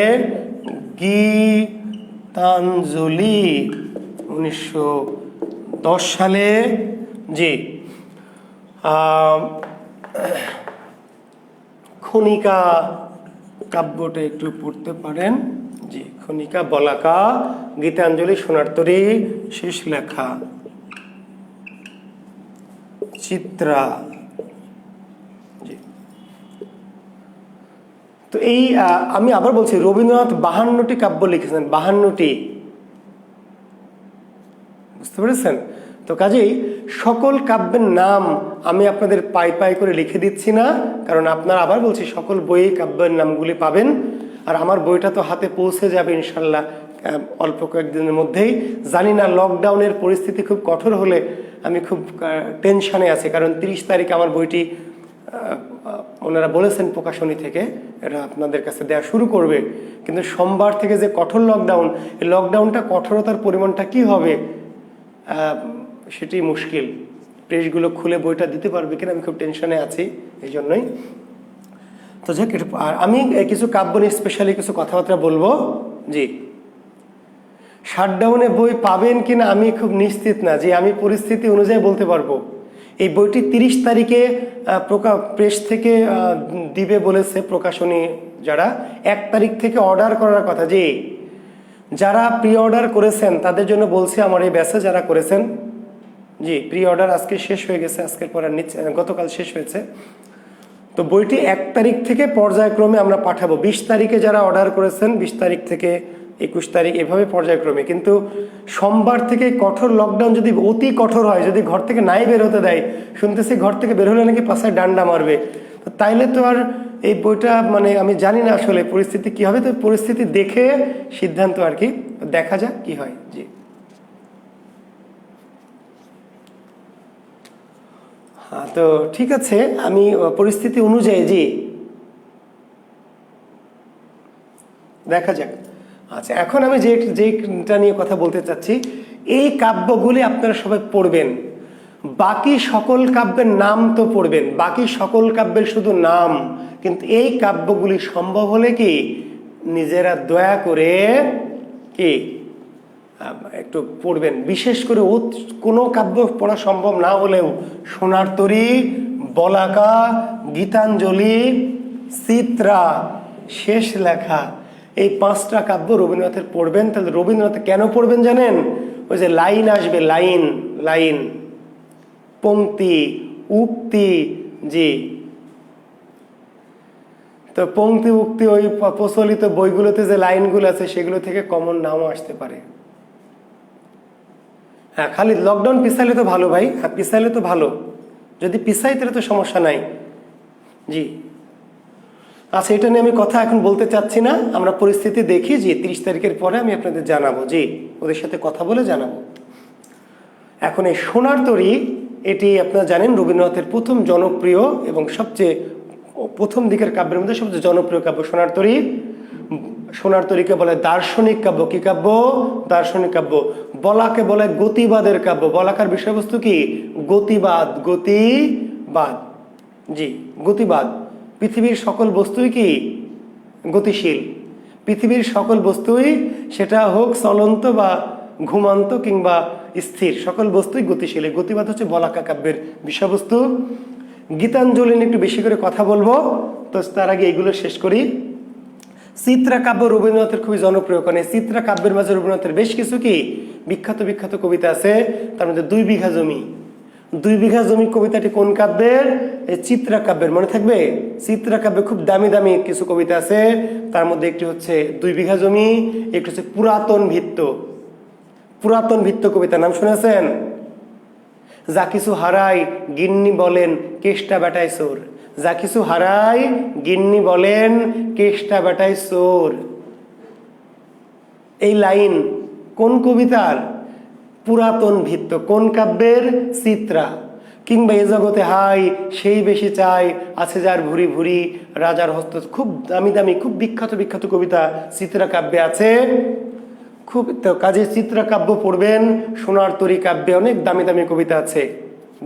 গীতাঞ্জলি 1910 সালে। জি, খনিকা কাব্যটা একটু পড়তে পারেন। জি, খনিকা, বলাকা, গীতাঞ্জলি, সোনার তরী, শেষ লেখা, চিত্রা। জি, তো এই আমি আবার বলছি, রবীন্দ্রনাথ 52টি কাব্য লিখেছেন, 52টি। বুঝতে পেরেছেন? তো কাজেই সকল কাব্যের নাম আমি আপনাদের পাই করে লিখে দিচ্ছি না, কারণ আপনারা, আবার বলছি, সকল বইয়ে কাব্যের নামগুলি পাবেন। আর আমার বইটা তো হাতে পৌঁছে যাবে ইনশাল্লাহ অল্প কয়েকদিনের মধ্যেই। জানি না, লকডাউনের পরিস্থিতি খুব কঠোর হলে আমি খুব টেনশনে আছি, কারণ 30 তারিখে আমার বইটি ওনারা বলেছেন প্রকাশনী থেকে এটা আপনাদের কাছে দেওয়া শুরু করবে, কিন্তু সোমবার থেকে যে কঠোর লকডাউন, এই লকডাউনটা কঠোরতার পরিমাণটা কি হবে সেটি মুশকিল। প্রেসগুলো খুলে বইটা দিতে পারবে কিনা আমি খুব টেনশনে আছি এই জন্যই। তো যাক, আর আমি কিছু কাব্য নিয়ে স্পেশালি কিছু কথাবার্তা বলবো। জি, শাটডাউনে বই পাবেন কিনা আমি খুব নিশ্চিত না, যে আমি পরিস্থিতি অনুযায়ী বলতে পারবো। এই বইটি 30 তারিখে প্রেস থেকে দিবে বলেছে প্রকাশনী, যারা 1 তারিখ থেকে অর্ডার করার কথা। যে যারা প্রি অর্ডার করেছেন তাদের জন্য বলছি, আমার এই ব্যাচে যারা করেছেন, জি প্রি অর্ডার আজকে শেষ হয়ে গেছে, আজকের পর গতকাল শেষ হয়েছে। তো বইটি 1 তারিখ থেকে পর্যায়ক্রমে আমরা পাঠাবো। 20 তারিখে যারা অর্ডার করেছেন 20 তারিখ থেকে 21 তারিখ এভাবে পর্যায়ক্রমে। কিন্তু সোমবার থেকে কঠোর লকডাউন যদি অতি কঠোর হয়, যদি ঘর থেকে নাই বের হতে দেয়, শুনতেছি ঘর থেকে বের হলে নাকি পাশায় ডান্ডা মারবে, তো তাইলে তো আর এই বইটা মানে আমি জানি না আসলে পরিস্থিতি কি হবে। তো পরিস্থিতি দেখে সিদ্ধান্ত আর কি, দেখা যাক কি হয়। জি, হ্যাঁ, তো ঠিক আছে, আমি পরিস্থিতি অনুযায়ী জি দেখা যাক। আচ্ছা, এখন আমি যেটা নিয়ে কথা বলতে চাচ্ছি, এই কাব্যগুলি আপনারা সবাই পড়বেন, বাকি সকল কাব্যের নাম তো পড়বেন, বাকি সকল কাব্যের শুধু নাম, কিন্তু এই কাব্যগুলি সম্ভব হলে কি নিজেরা দয়া করে কি একটু পড়বেন। বিশেষ করে কোনো কাব্য পড়া সম্ভব না হলেও সোনার তরী, বলাকা, গীতাঞ্জলি, চিত্রা, শেষ লেখা, এই 5টা কাব্য রবীন্দ্রনাথের পড়বেন। তাহলে রবীন্দ্রনাথ কেন পড়বেন জানেন? ওই যে লাইন আসবে, লাইন লাইন, পংক্তি, উক্তি। জি, তো পংক্তি উক্তি ওই প্রচলিত বইগুলোতে যে লাইনগুলো আছে সেগুলো থেকে কমন নামও আসতে পারে। হ্যাঁ, খালি লকডাউন পিছাইলে তো ভালো ভাই, হ্যাঁ পিছাইলে তো ভালো, যদি পিছাই তাহলে তো সমস্যা নাই। জি, আচ্ছা, এটা নিয়ে আমি কথা এখন বলতে চাচ্ছি না, আমরা পরিস্থিতি দেখি। জি, 30 তারিখের পরে আমি আপনাদের জানাবো, জি ওদের সাথে কথা বলে জানাবো। এখন এই সোনার তরী, এটি আপনারা জানেন রবীন্দ্রনাথের প্রথম জনপ্রিয় এবং সবচেয়ে প্রথম দিকের কাব্যের মধ্যে সবচেয়ে জনপ্রিয় কাব্য সোনার তরী। সোনার তরীকে বলে দার্শনিক কাব্য। কি কাব্য? দার্শনিক কাব্য। বলাকে বলে গতিবাদের কাব্য। বলাকার বিষয়বস্তু কি? গতিবাদ, গতিবাদ। জি, গতিবাদ। পৃথিবীর সকল বস্তুই কি গতিশীল, পৃথিবীর সকল বস্তুই, সেটা হোক চলন্ত বা ঘুমান্ত কিংবা স্থির, সকল বস্তুই গতিশীল। গতিবাদ হচ্ছে বলাকা কাব্যের বিষয়বস্তু। গীতাঞ্জলি নিয়ে একটু বেশি করে কথা বলবো, তো তার আগে এগুলো শেষ করি। চিত্রা কাব্য রবীন্দ্রনাথের খুবই জনপ্রিয়, কারণ এই চিত্রা কাব্যের মাঝে রবীন্দ্রনাথের বেশ কিছু কি বিখ্যাত বিখ্যাত কবিতা আছে। তার মধ্যে 2 বিঘা জমি, 2 বিঘা জমি কবিতাটি কোন কাব্যের? এই চিত্রা কাব্যের। মনে থাকবে, চিত্রা কাব্যে খুব দামি দামি কিছু কবিতা আছে, তার মধ্যে একটি হচ্ছে 2 বিঘা জমি, একটি হচ্ছে পুরাতন ভিত্ত। পুরাতন ভিত্ত কবিতা নাম শুনেছেন? যা কিছু হারাই গিন্নি বলেন কেষ্টা বেটায় চোর, যা কিছু হারাই গিন্নি বলেন কেষ্টা বেটায় চোর। এই লাইন কোন কবিতার? পুরাতন ভিত্ত। কোন কাব্যের? চিত্রা। কিংবা এ জগতে হাই সেই বেশি চাই, আছে যার ভুরি ভুরি রাজার হস্ত। খুব দামি দামি খুব বিখ্যাত বিখ্যাত কবিতা চিত্রা কাব্যে আছে। খুব তো কাজে চিত্রা কাব্য পড়বেন। সোনার তরী কাব্যে অনেক দামি দামি কবিতা আছে,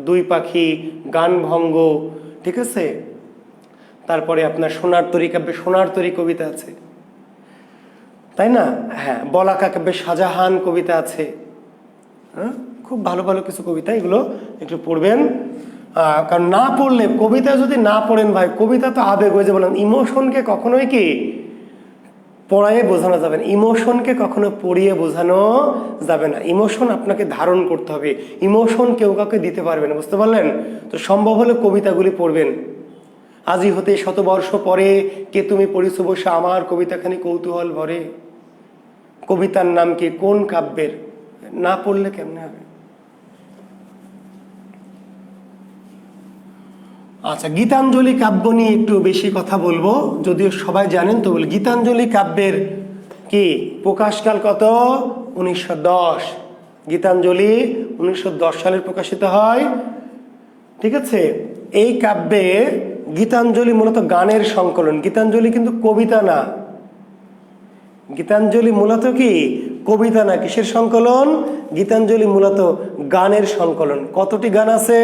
2 পাখি, গানভঙ্গ, ঠিক আছে। তারপরে আপনার সোনার তরী কাব্যে সোনার তরী কবিতা আছে, তাই না? হ্যাঁ, বলাকা কাব্যে শাহজাহান কবিতা আছে। হ্যাঁ, খুব ভালো ভালো কিছু কবিতা, এগুলো একটু পড়বেন। কারণ না পড়লে, কবিতা যদি না পড়েন ভাই, কবিতা তো আবেগ, হয়ে যে বললাম ইমোশনকে কখনোই কি পড়াইয়ে বোঝানো যাবে না, ইমোশনকে কখনো পড়িয়ে বোঝানো যাবে না। ইমোশন আপনাকে ধারণ করতে হবে, ইমোশন কেউ কাউকে দিতে পারবে না, বুঝতে পারলেন? তো সম্ভব হলে কবিতাগুলি পড়বেন। আজি হতে শতবর্ষ পরে কে তুমি পড়িছ বসে আমার কবিতাখানি কৌতূহল ভরে। কবিতার নাম কি? কোন কাব্যের? না পড়লে কেমনে হবে? আচ্ছা, গীতাঞ্জলি কাব্য নিয়ে একটু বেশি কথা বলবো, যদিও সবাই জানেন তো বলি। গীতাঞ্জলি কাব্যের কি প্রকাশকাল কত? 1910। গীতাঞ্জলি 1910 সালে প্রকাশিত হয়, ঠিক আছে। এই কাব্যে গীতাঞ্জলি মূলত গানের সংকলন। গীতাঞ্জলি কিন্তু কবিতা না, গীতাঞ্জলি মূলত কি কবিতা না, কিসের সংকলন? গীতাঞ্জলি মূলত গানের সংকলন। কতটি গান আছে?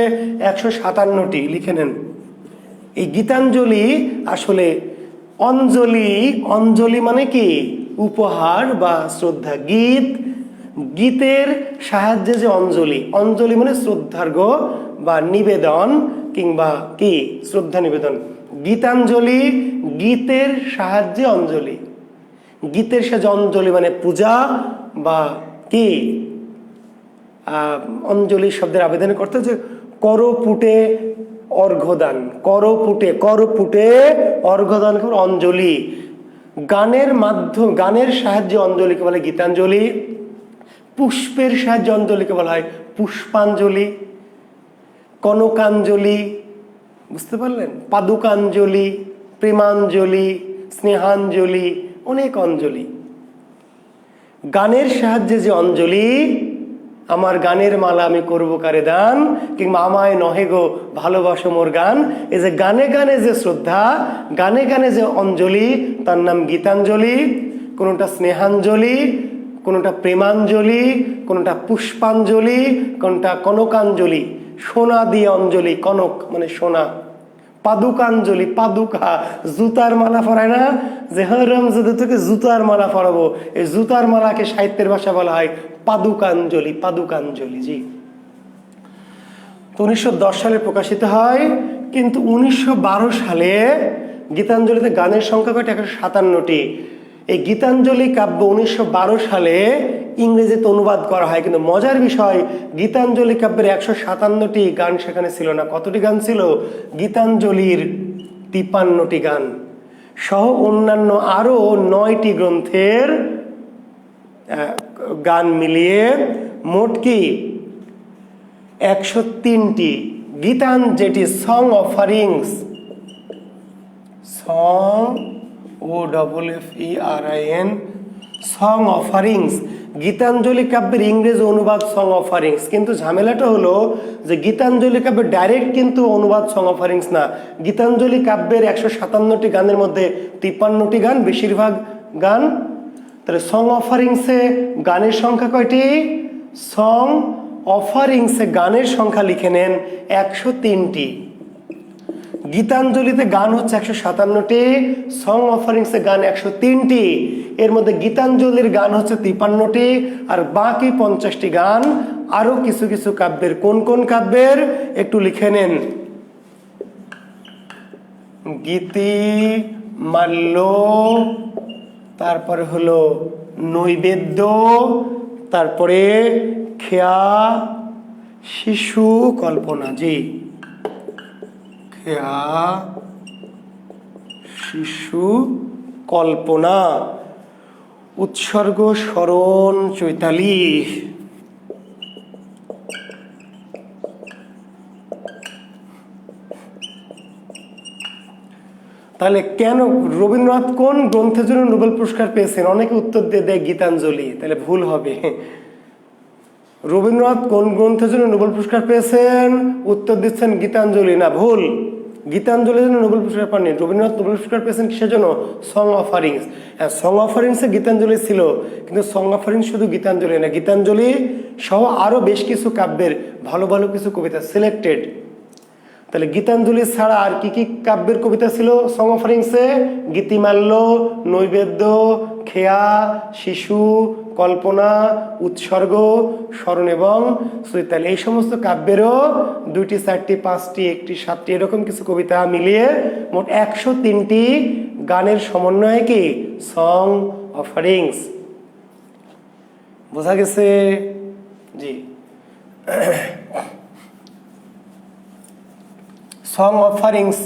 157টি। লিখে নেন। এই গীতাঞ্জলি আসলে অঞ্জলি, অঞ্জলি মানে কি উপহার বা শ্রদ্ধা। গীত, গীতের সাহায্যে যে অঞ্জলি, অঞ্জলি মানে শ্রদ্ধার্ঘ বা নিবেদন কিংবা কি শ্রদ্ধা নিবেদন। গীতাঞ্জলি গীতের সাহায্যে অঞ্জলি, গীতের সাহায্যে অঞ্জলি মানে পূজা বা কি অঞ্জলি শব্দের আবেদন করতে হচ্ছে করপুটে অর্ঘ্যদান, করপুটে, করপুটে অর্ঘ্যদান অঞ্জলি। গানের মাধ্যম, গানের সাহায্যে অঞ্জলিকে বলে গীতাঞ্জলি। পুষ্পের সাহায্যে অঞ্জলিকে বলা হয় পুষ্পাঞ্জলি, কনকাঞ্জলি, বুঝতে পারলেন? পাদুকাঞ্জলি, প্রেমাঞ্জলি, স্নেহাঞ্জলি, অনেক অঞ্জলি। গানের সাহায্যে যে অঞ্জলি, আমার গানের মালা আমি করবো কারে দান, কিংবা আমায় নহে গো ভালোবাসো মোর গান, এই যে গানে গানে যে শ্রদ্ধা, গানে গানে যে অঞ্জলি, তার নাম গীতাঞ্জলি। কোনোটা স্নেহাঞ্জলি, কোনোটা প্রেমাঞ্জলি, কোনোটা পুষ্পাঞ্জলি, কোনোটা কনকাঞ্জলি, সোনা দিয়ে অঞ্জলি, কনক মানে সোনা। পাদুকাঞ্জলি, পাদুকা জুতার মালা পরায় না, যে হরম যদি তোকে জুতার মালা পরাবো, এই জুতার মালাকে সাহিত্যের ভাষা বলা হয় পাদুকাঞ্জলি, পাদুকাঞ্জলি। জি, তো 1910 সালে প্রকাশিত হয়। কিন্তু 1912 সালে গীতাঞ্জলিতে গানের সংখ্যা কয়টা? 157টি। এই গীতাঞ্জলি কাব্য 1912 সালে ইংরেজিতে অনুবাদ করা হয়। কিন্তু মজার বিষয়, গীতাঞ্জলি কাব্যের 157টি গান সেখানে ছিল না। কতটি গান ছিল? গীতাঞ্জলির 53টি গান সহ অন্যান্য আরো 9টি গ্রন্থের গান মিলিয়ে মোট কি 103টি গীতান, যেটি song offerings, song OFFERIN, song offerings. Gitanjali কাব্যের ইংরেজি অনুবাদ সং অফারিংস। কিন্তু ঝামেলাটা হলো যে গীতাঞ্জলি কাব্যের ডাইরেক্ট কিন্তু অনুবাদ সং অফারিংস না। গীতাঞ্জলি কাব্যের 157টি গানের মধ্যে 53টি গান, বেশিরভাগ গান। তাহলে সং অফারিংসে গানের সংখ্যা কয়টি? সং অফারিংসে গানের সংখ্যা লিখে নেন 103টি। গীতাঞ্জলিতে গান হচ্ছে 157টি, সং অফারিংসে গান 103টি। এর মধ্যে গীতাঞ্জলির গান হচ্ছে 53টি, আর বাকি 50টি গান আরো কিছু কিছু কাব্যের। কোন কোন কাব্যের একটু লিখে নেন। গীতি, মাল্য, তারপরে হলো নৈবেদ্য, তারপরে খেয়া, শিশু, কল্পনা। জি, খেয়া, শিশু, কল্পনা, উৎসর্গ, স্মরণ, চৈতালি। তাহলে কেন রবীন্দ্রনাথ কোন গ্রন্থের জন্য নোবেল পুরস্কার পেয়েছেন? অনেকে উত্তর দিয়ে দেয় গীতাঞ্জলি, তাহলে ভুল হবে। রবীন্দ্রনাথ কোন গ্রন্থের জন্য নোবেল পুরস্কার পেয়েছেন? উত্তর দিচ্ছেন গীতাঞ্জলি, না, ভুল। গীতাঞ্জলির জন্য নোবেল পুরস্কার পাননি। রবীন্দ্রনাথ নোবেল পুরস্কার পেয়েছেন কিসের জন্য? Song offerings. হ্যাঁ, সং অফারিংসে গীতাঞ্জলি ছিল, কিন্তু সং অফারিংস শুধু গীতাঞ্জলি না, গীতাঞ্জলি সহ আরো বেশ কিছু কাব্যের ভালো ভালো কিছু কবিতা সিলেক্টেড। তাহলে গীতাঞ্জলি ছাড়া আর কি কি কাব্যের কবিতা ছিল সং অফারিংসে? গীতিমাল্য, নৈবেদ্য, খেয়া, শিশু, কল্পনা, উৎসর্গ, স্মরণ এবং চৈতালি। এই সমস্ত কাব্যেরও 2টি, 4টি, 5টি, 1টি, 7টি এরকম কিছু কবিতা মিলিয়ে মোট 103টি গানের সমন্বয়ে কি সং অফারিংস। বোঝা গেছে? জি, সং অফারিংস।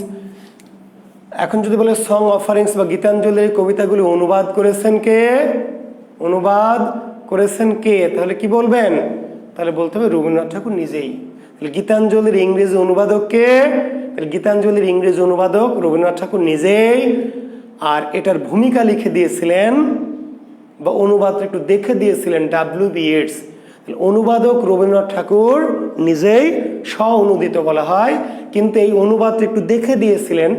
এখন যদি বলে সং অফারিংস বা গীতাঞ্জলির কবিতাগুলি অনুবাদ করেছেন কে? অনুবাদ করেছেন কে? তাহলে কি বলবেন? তাহলে বলতে হবে রবীন্দ্রনাথ ঠাকুর নিজেই। তাহলে গীতাঞ্জলির ইংরেজি অনুবাদক কে? তাহলে গীতাঞ্জলির ইংরেজি অনুবাদক রবীন্দ্রনাথ ঠাকুর নিজেই। আর এটার ভূমিকা লিখে দিয়েছিলেন বা অনুবাদ একটু দেখে দিয়েছিলেন W.B. Yeats। অনুবাদক রবীন্দ্রনাথ ঠাকুর নিজেই, স্ব অনুদিত বলা হয়। কিন্তু এই অনুবাদটা একটু দেখে দিয়েছিলেন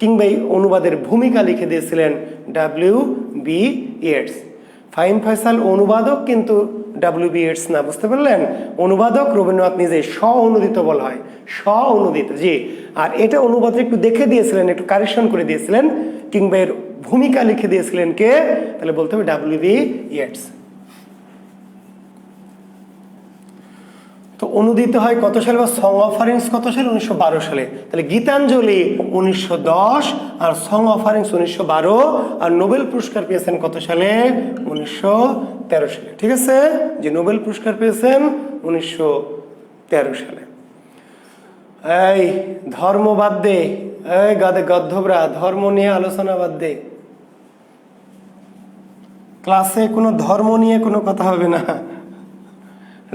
কিংবা এই অনুবাদের ভূমিকা লিখে দিয়েছিলেন W.B. ইয়েটস। ফাহিম ফয়সাল অনুবাদক কিন্তু W.B. ইয়েটস না, বুঝতে পারলেন? অনুবাদক রবীন্দ্রনাথ নিজে, স্ব-অনুদিত বলা হয়, স্ব-অনুদিত, জি। আর এটা অনুবাদটা একটু দেখে দিয়েছিলেন, একটু কারেকশন করে দিয়েছিলেন, কিংবা এর ভূমিকা লিখে দিয়েছিলেন কে? তাহলে বলতে হবে W.B. ইয়েটস। তো অনুদিত হয় কত সালে, বা সং অফারিংস কত সালে? 1912 সালে। তাহলে গীতাঞ্জলি 1910 আর সং অফারিংস 1912, আর নোবেল পুরস্কার পেয়েছেন কত সালে? 1913 সালে। ঠিক আছে, যে নোবেল পুরস্কার পেয়েছেন 1913 সালে। এই ধর্ম বাদ দে, এই গদ্ধবরা, ধর্ম নিয়ে আলোচনা বাদ দে। ক্লাসে কোনো ধর্ম নিয়ে কোনো কথা হবে না।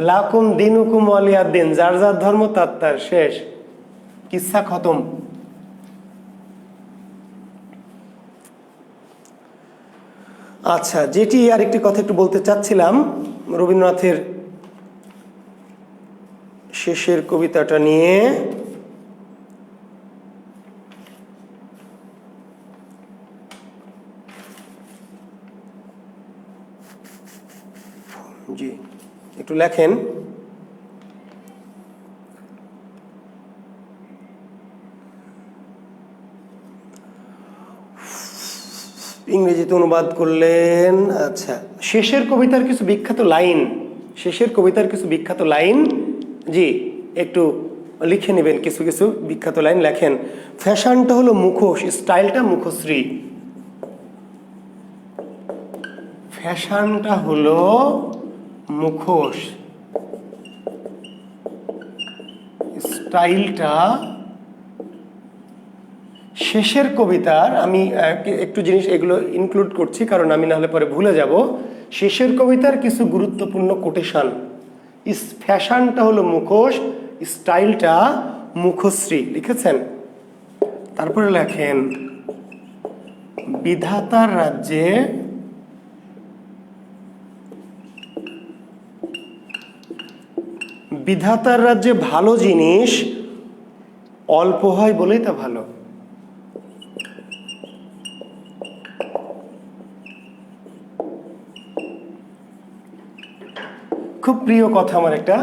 লাকুম দিনুকুম ওয়ালিয়াদ দিন, যার যার ধর্ম তার তার, শেষ, কিচ্ছা খতম। আচ্ছা, যেটি আরেকটি কথা একটু বলতে চাচ্ছিলাম রবীন্দ্রনাথের শেষের কবিতাটা নিয়ে। জি, একটু লেখেন। ইংরেজিতে অনুবাদ করলেন। আচ্ছা, শেষের কবিতার কিছু বিখ্যাত লাইন, শেষের কবিতার কিছু বিখ্যাত লাইন, জি একটু লিখে নেবেন, কিছু কিছু বিখ্যাত লাইন লেখেন। ফ্যাশনটা হলো মুখোশ, স্টাইলটা মুখশ্রী। ফ্যাশনটা হলো মুখোশ, স্টাইলটা। শেষের কবিতার আমি একটু জিনিস এগুলো ইনক্লুড করছি, কারণ আমি না হলে পরে ভুলে যাব। শেষের কবিতার কিছু গুরুত্বপূর্ণ কোটেশন। ফ্যাশনটা হলো মুখোশ, স্টাইলটা মুখশ্রী, লিখেছেন। তারপরে লেখেন, বিধাতার রাজ্যে বিধাতার রাজ্যে ভালো জিনিস অল্প হয় বলেই তা ভালো। খুব প্রিয় কথা আমার একটা,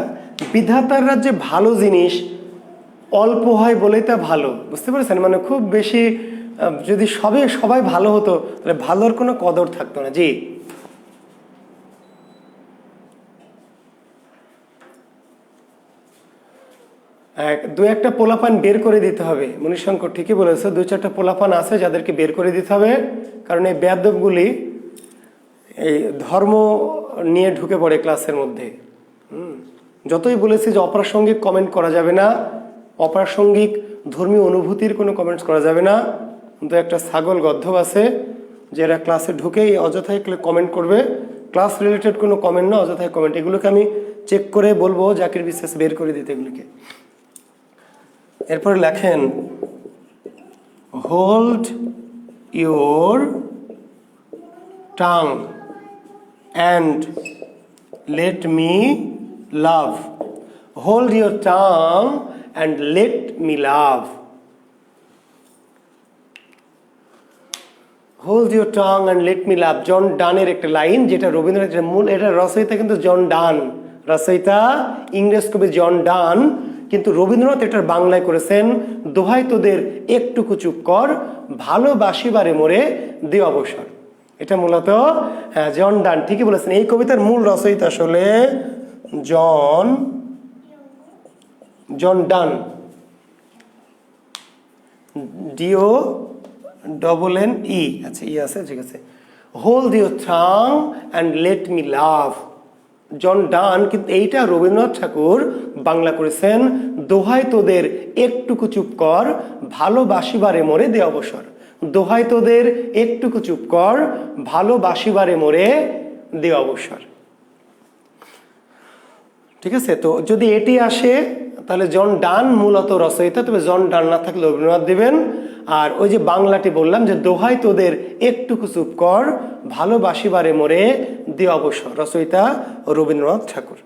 বিধাতার রাজ্যে ভালো জিনিস অল্প হয় বলেই তা ভালো, বুঝতে পেরেছেন? মানে খুব বেশি যদি সবাই ভালো হতো তাহলে ভালোর কোনো কদর থাকতো না। জি, দু একটা পোলাপান বের করে দিতে হবে। মণিশঙ্কর ঠিকই বলেছে, 2-4টা পোলাপান আছে যাদেরকে বের করে দিতে হবে, কারণ এই বেয়াদবগুলি এই ধর্ম নিয়ে ঢুকে পড়ে ক্লাসের মধ্যে। যতই বলেছি যে অপ্রাসঙ্গিক কমেন্ট করা যাবে না, অপ্রাসঙ্গিক ধর্মীয় অনুভূতির কোনো কমেন্টস করা যাবে না, কিন্তু একটা ছাগল গদ্ধব আছে যারা ক্লাসে ঢুকেই অযথাই কমেন্ট করবে, ক্লাস রিলেটেড কোনো কমেন্ট না, অযথাই কমেন্ট। এগুলোকে আমি চেক করে বলবো জাকির বিশ্বাস বের করে দিতে এগুলিকে। এরপরে লেখেন, hold your tongue and let me love. Hold your tongue and let me love. Hold your tongue and let me love, John ডানের একটা লাইন, যেটা রবীন্দ্রনাথের মূল, এটা রচয়িতা কিন্তু জন ডান, রচয়িতা ইংরেজ কবি জন ডান, কিন্তু রবীন্দ্রনাথ এটার বাংলায় করেছেন, দোহাই তোদের একটুকু চুপ কর, ভালোবাসিবারে মোরে দে অবসর। এটা মূলত হ্যাঁ জন ডান, ঠিকই বলেছেন। এই কবিতার মূল রচয়িতা আসলে জন ডান, DONNE, আচ্ছা ই আছে, ঠিক আছে। Hold your tongue and let me love, John Donne, কিন্তু এইটা রবীন্দ্রনাথ ঠাকুর বাংলা করেছেন, দোহাই তোদের একটুকু চুপ কর, ভালোবাসিবারে মোরে দে অবসর। দোহাই তোদের একটুকু চুপ কর, ভালোবাসিবারে মোরে দে অবসর। ঠিক আছে, তো যদি এটি আসে তাহলে জন ডান মূলত রচয়িতা, তবে জন ডান না থাকলে রবীন্দ্রনাথ দিবেন। আর ওই যে বাংলাটি বললাম যে দোহাই তোদের একটুকু চুপ কর, ভালোবাসিবারে মোরে দে অবসর, রচয়িতা রবীন্দ্রনাথ ঠাকুর।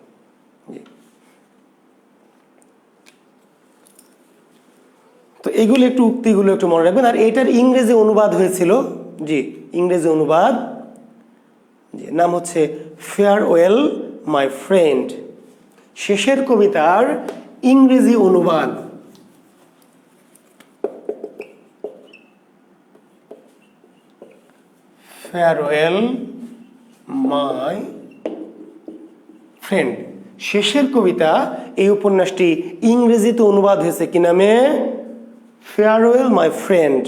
তো এগুলো একটু উক্তিগুলো একটু মনে রাখবেন। আর এটার ইংরেজি অনুবাদ হয়েছিল, জি ইংরেজি অনুবাদ, জি নাম হচ্ছে ফেয়ারওয়েল মাই ফ্রেন্ড। শেষের কবিতার ইংরেজি অনুবাদ ফেয়ারওয়েল মাই ফ্রেন্ড। শেষের কবিতা, এই উপন্যাসটি ইংরেজিতে অনুবাদ হয়েছে কি নামে? Farewell my friend.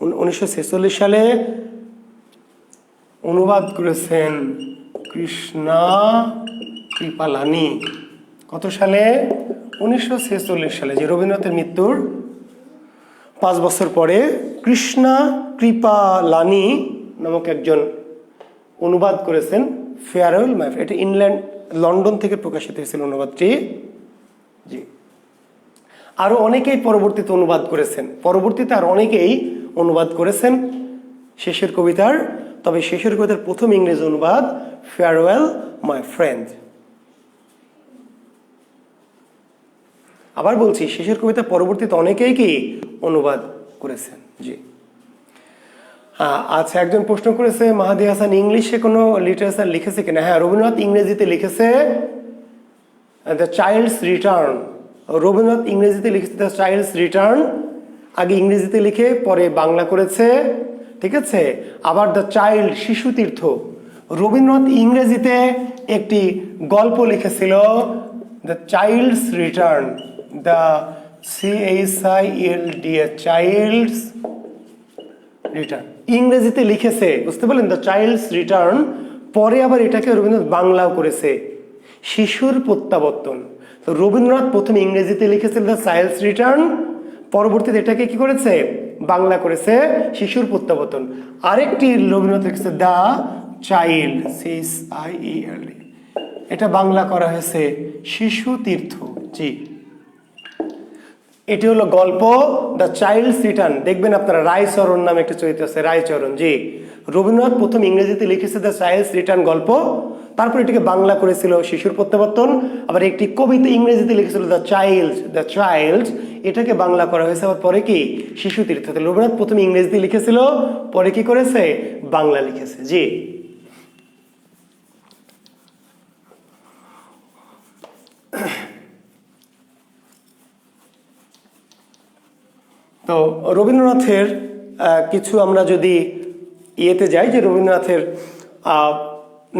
1946 সালে অনুবাদ করেছেন কৃষ্ণা কৃপালানি। কত সালে? 1946 সালে, যে রবীন্দ্রনাথের মৃত্যুর 5 বছর পরে কৃষ্ণা কৃপালানি নামক একজন অনুবাদ করেছেন ফেয়ারওয়েল মাই ফ্রেন্ড। এটা ইংল্যান্ড, লন্ডন থেকে প্রকাশিত হয়েছিল অনুবাদটি। জি, আরো অনেকেই পরবর্তীতে অনুবাদ করেছেন, পরবর্তীতে আর অনেকেই অনুবাদ করেছেন শেষের কবিতার। তবে শেষের কবিতার প্রথম ইংরেজি অনুবাদ ফেয়ারওয়েল মাই ফ্রেন্ড। আবার বলছি, শেষের কবিতা পরবর্তীতে অনেকেই কি অনুবাদ করেছেন। জি, আচ্ছা, একজন প্রশ্ন করেছে মাহাদি হাসান ইংলিশে কোনো লিটারেচার লিখেছে কিনা? হ্যাঁ, রবীন্দ্রনাথ ইংরেজিতে লিখেছে দ্য চাইল্ডস রিটার্ন। রবীন্দ্রনাথ ইংরেজিতে লিখেছে দ্য চাইল্ডস রিটার্ন, আগে ইংরেজিতে লিখে পরে বাংলা করেছে, ঠিক আছে। আবার দ্য চাইল্ড, শিশু তীর্থ, রবীন্দ্রনাথ ইংরেজিতে একটি গল্প লিখেছিল the child's return, the CHILD, child's return ইংরেজিতে লিখেছে, বুঝতে পারলেন, দ্য চাইল্ডস রিটার্ন। পরে আবার এটাকে রবীন্দ্রনাথ বাংলাও করেছে, শিশুর প্রত্যাবর্তন। তো রবীন্দ্রনাথ প্রথমে ইংরেজিতে লিখেছিল দ্য চাইল্ডস রিটার্ন, পরবর্তীতে এটাকে কি করেছে? বাংলা করেছে, শিশুর প্রত্যাবর্তন। আরেকটি রবীন্দ্রনাথ লিখেছে দ্য চাইল্ড, CHILD, এটা বাংলা করা হয়েছে শিশু তীর্থ। জি, এটি হলো গল্প দ্য চাইল্ডস রিটার্ন। দেখবেন আপনারা রায়চরণ নামে একটা চরিত্র আছে, রায়চরণ। জি, রবীন্দ্রনাথ প্রথম ইংরেজিতে লিখেছে দ্য চাইল্ডস রিটার্ন গল্প, তারপর এটিকে বাংলা করেছিল শিশুর প্রত্যাবর্তন। আবার একটি কবিতা ইংরেজিতে লিখেছিল দ্য চাইল্ড, এটাকে বাংলা করা হয়েছে আবার পরে কি শিশু তীর্থ। রবীন্দ্রনাথ প্রথমে ইংরেজিতে লিখেছিল, পরে কি করেছে? বাংলা লিখেছে। জি, তো রবীন্দ্রনাথের কিছু আমরা যদি ইয়েতে যাই, যে রবীন্দ্রনাথের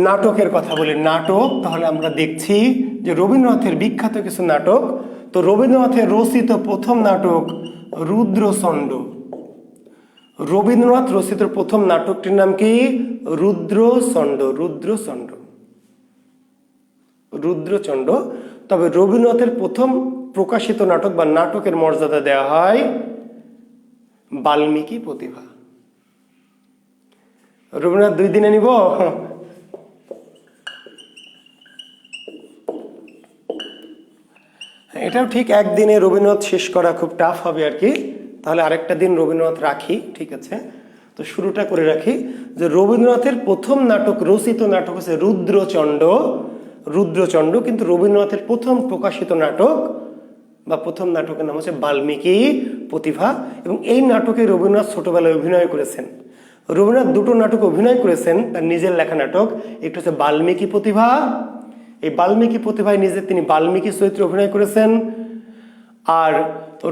নাটকের কথা বলি, নাটক, তাহলে আমরা দেখছি যে রবীন্দ্রনাথের বিখ্যাত কিছু নাটক। তো রবীন্দ্রনাথের রচিত প্রথম নাটক রুদ্রচণ্ড। রবীন্দ্রনাথ রচিত প্রথম নাটকটির নাম কি? রুদ্রচণ্ড। তবে রবীন্দ্রনাথের প্রথম প্রকাশিত নাটক বা নাটকের মর্যাদা দেওয়া হয় বাল্মীকি প্রতিভা। রবীন্দ্রনাথ 2 দিনে নিব? এটাও ঠিক, একদিনে রবীন্দ্রনাথ শেষ করা খুব টাফ হবে আর কি। তাহলে আরেকটা দিন রবীন্দ্রনাথ রাখি, ঠিক আছে। তো শুরুটা করে রাখি যে রবীন্দ্রনাথের প্রথম নাটক, রচিত নাটক হচ্ছে রুদ্রচণ্ড। কিন্তু রবীন্দ্রনাথের প্রথম প্রকাশিত নাটক বা প্রথম নাটকের নাম হচ্ছে বাল্মীকি প্রতিভা। এবং এই নাটকে রবীন্দ্রনাথ ছোটবেলায় অভিনয় করেছেন। রবীন্দ্রনাথ 2টো নাটক অভিনয় করেছেন, তার নিজের লেখা নাটক। একটি হচ্ছে বাল্মীকি প্রতিভা, এই বাল্মীকি প্রতিভায় তিনি বাল্মীকি চরিত্রে অভিনয় করেছেন। আর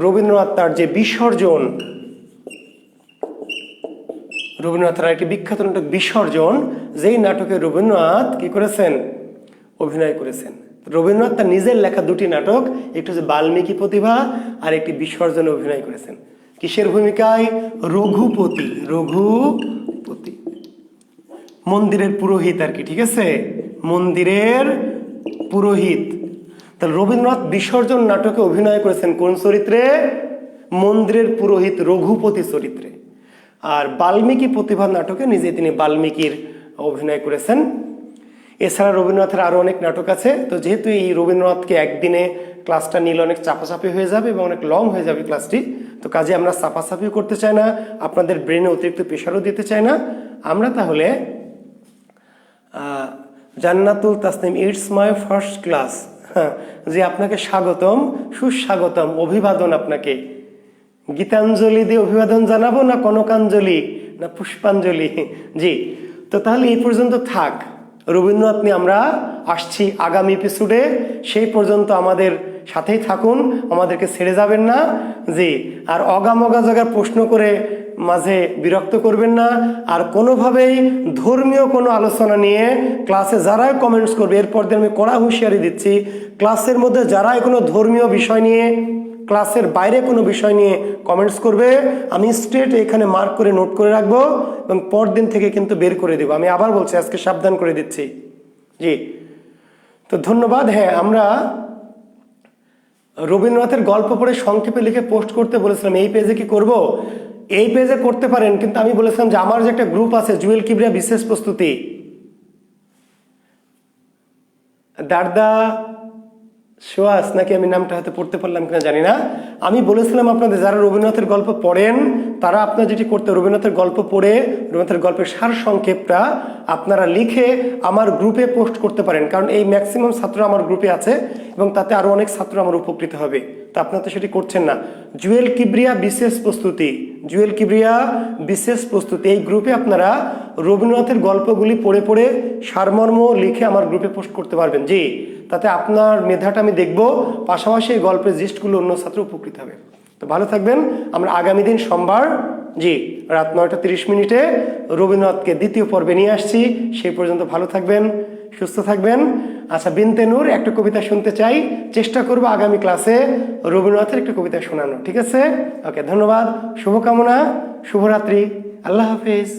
রবীন্দ্রনাথ তার যে বিসর্জন, রবীন্দ্রনাথের একটি বিখ্যাত নাটক বিসর্জন, যেই নাটকে রবীন্দ্রনাথ কি করেছেন? অভিনয় করেছেন। রবীন্দ্রনাথ তার নিজের লেখা 2টি নাটক, একটি হচ্ছে বাল্মীকি প্রতিভা আর একটি বিসর্জনে অভিনয় করেছেন। কিসের ভূমিকায়? রঘুপতি, মন্দিরের পুরোহিত আর কি, ঠিক আছে, মন্দিরের পুরোহিত। তাহলে রবীন্দ্রনাথ বিসর্জন নাটকে অভিনয় করেছেন কোন চরিত্রে? মন্দিরের পুরোহিত রঘুপতি চরিত্রে। আর বাল্মীকি প্রতিভা নাটকে নিজে তিনি বাল্মীকির অভিনয় করেছেন। এছাড়া রবীন্দ্রনাথের আরো অনেক নাটক আছে। তো যেহেতু এই রবীন্দ্রনাথকে একদিনে ক্লাসটা নিলে অনেক চাপাচাপি হয়ে যাবে এবং অনেক লং হয়ে যাবে ক্লাসটি, তো কাজে আমরা চাপাচাপিও করতে চাই না, আপনাদের ব্রেনে অতিরিক্ত প্রেশারও দিতে চাই না। আমরা তাহলে Jannatul Tasnim, it's my first class, যে আপনাকে স্বাগতম, সুস্বাগতম, অভিবাদন আপনাকে। গীতাঞ্জলি দিয়ে অভিবাদন জানাবো না কনকাঞ্জলি না পুষ্পাঞ্জলি? জি, তো তাহলে এই পর্যন্ত থাক। রবীন্দ্রনাথ নিয়ে আমরা আসছি আগামী এপিসোডে, সেই পর্যন্ত আমাদের সাথেই থাকুন, আমাদেরকে ছেড়ে যাবেন না। জি, আর অগামগা জায়গার প্রশ্ন করে মাঝে বিরক্ত করবেন না। আর কোনোভাবেই ধর্মীয় কোনো আলোচনা নিয়ে ক্লাসে যারাই কমেন্টস করবে, এরপর দিয়ে আমি কড়া হুঁশিয়ারি দিচ্ছি, ক্লাসের মধ্যে যারাই কোনো ধর্মীয় বিষয় নিয়ে, ক্লাসের বাইরে কোনো বিষয় নিয়ে কমেন্টস করবে, আমি স্ট্রেট এখানে মার্ক করে নোট করে রাখবো এবং পরদিন থেকে কিন্তু বের করে দেবো। আমি আবার বলছি, আজকে সাবধান করে দিচ্ছি। জি, তো ধন্যবাদ। হ্যাঁ, আমরা রবীন্দ্রনাথের গল্প পড়ে সংক্ষেপে লিখে পোস্ট করতে বলেছিলাম। এই পেজে কি করব? এই পেজে করতে পারেন, কিন্তু আমি বলেছিলাম যে আমার যে একটা গ্রুপ আছে জুয়েল কিবরিয়া বিশেষ প্রস্তুতি, দারদা সুয়াস নাকি, আমি নামটা হয়তো পড়তে পারলাম কিনা জানি না। আমি বলেছিলাম আপনাদের যারা রবীন্দ্রনাথের গল্প পড়েন তারা আপনারা যেটি করতে, রবীন্দ্রনাথের গল্প পড়ে রবীন্দ্রনাথের গল্পের সার সংক্ষেপটা আপনারা লিখে আমার গ্রুপে পোস্ট করতে পারেন, কারণ এই ম্যাক্সিমাম ছাত্র আমার গ্রুপে আছে এবং তাতে আরও অনেক ছাত্র আমার উপকৃত হবে। তো আপনারা তো সেটি করছেন না। জুয়েল কিবরিয়া বিশেষ প্রস্তুতি, জুয়েল কিবরিয়া বিশেষ প্রস্তুতি, এই গ্রুপে আপনারা রবীন্দ্রনাথের গল্পগুলি পড়ে পড়ে সারমর্ম লিখে আমার গ্রুপে পোস্ট করতে পারবেন। জি, তাতে আপনার মেধাটা আমি দেখব, পাশাপাশি এই গল্পের জিস্টগুলো অন্য ছাত্র উপকৃত হবে। তো ভালো থাকবেন। আমরা আগামী দিন সোমবার, জি, রাত 9:30 রবীন্দ্রনাথকে দ্বিতীয় পর্বে নিয়ে আসছি। সেই পর্যন্ত ভালো থাকবেন, সুস্থ থাকবেন। আচ্ছা, বিনতে নূর একটা কবিতা শুনতে চাই, চেষ্টা করব আগামী ক্লাসে রবীন্দ্রনাথের একটা কবিতা শোনানো। ঠিক আছে? ওকে, ধন্যবাদ, শুভকামনা, শুভরাত্রি, আল্লাহ হাফেজ।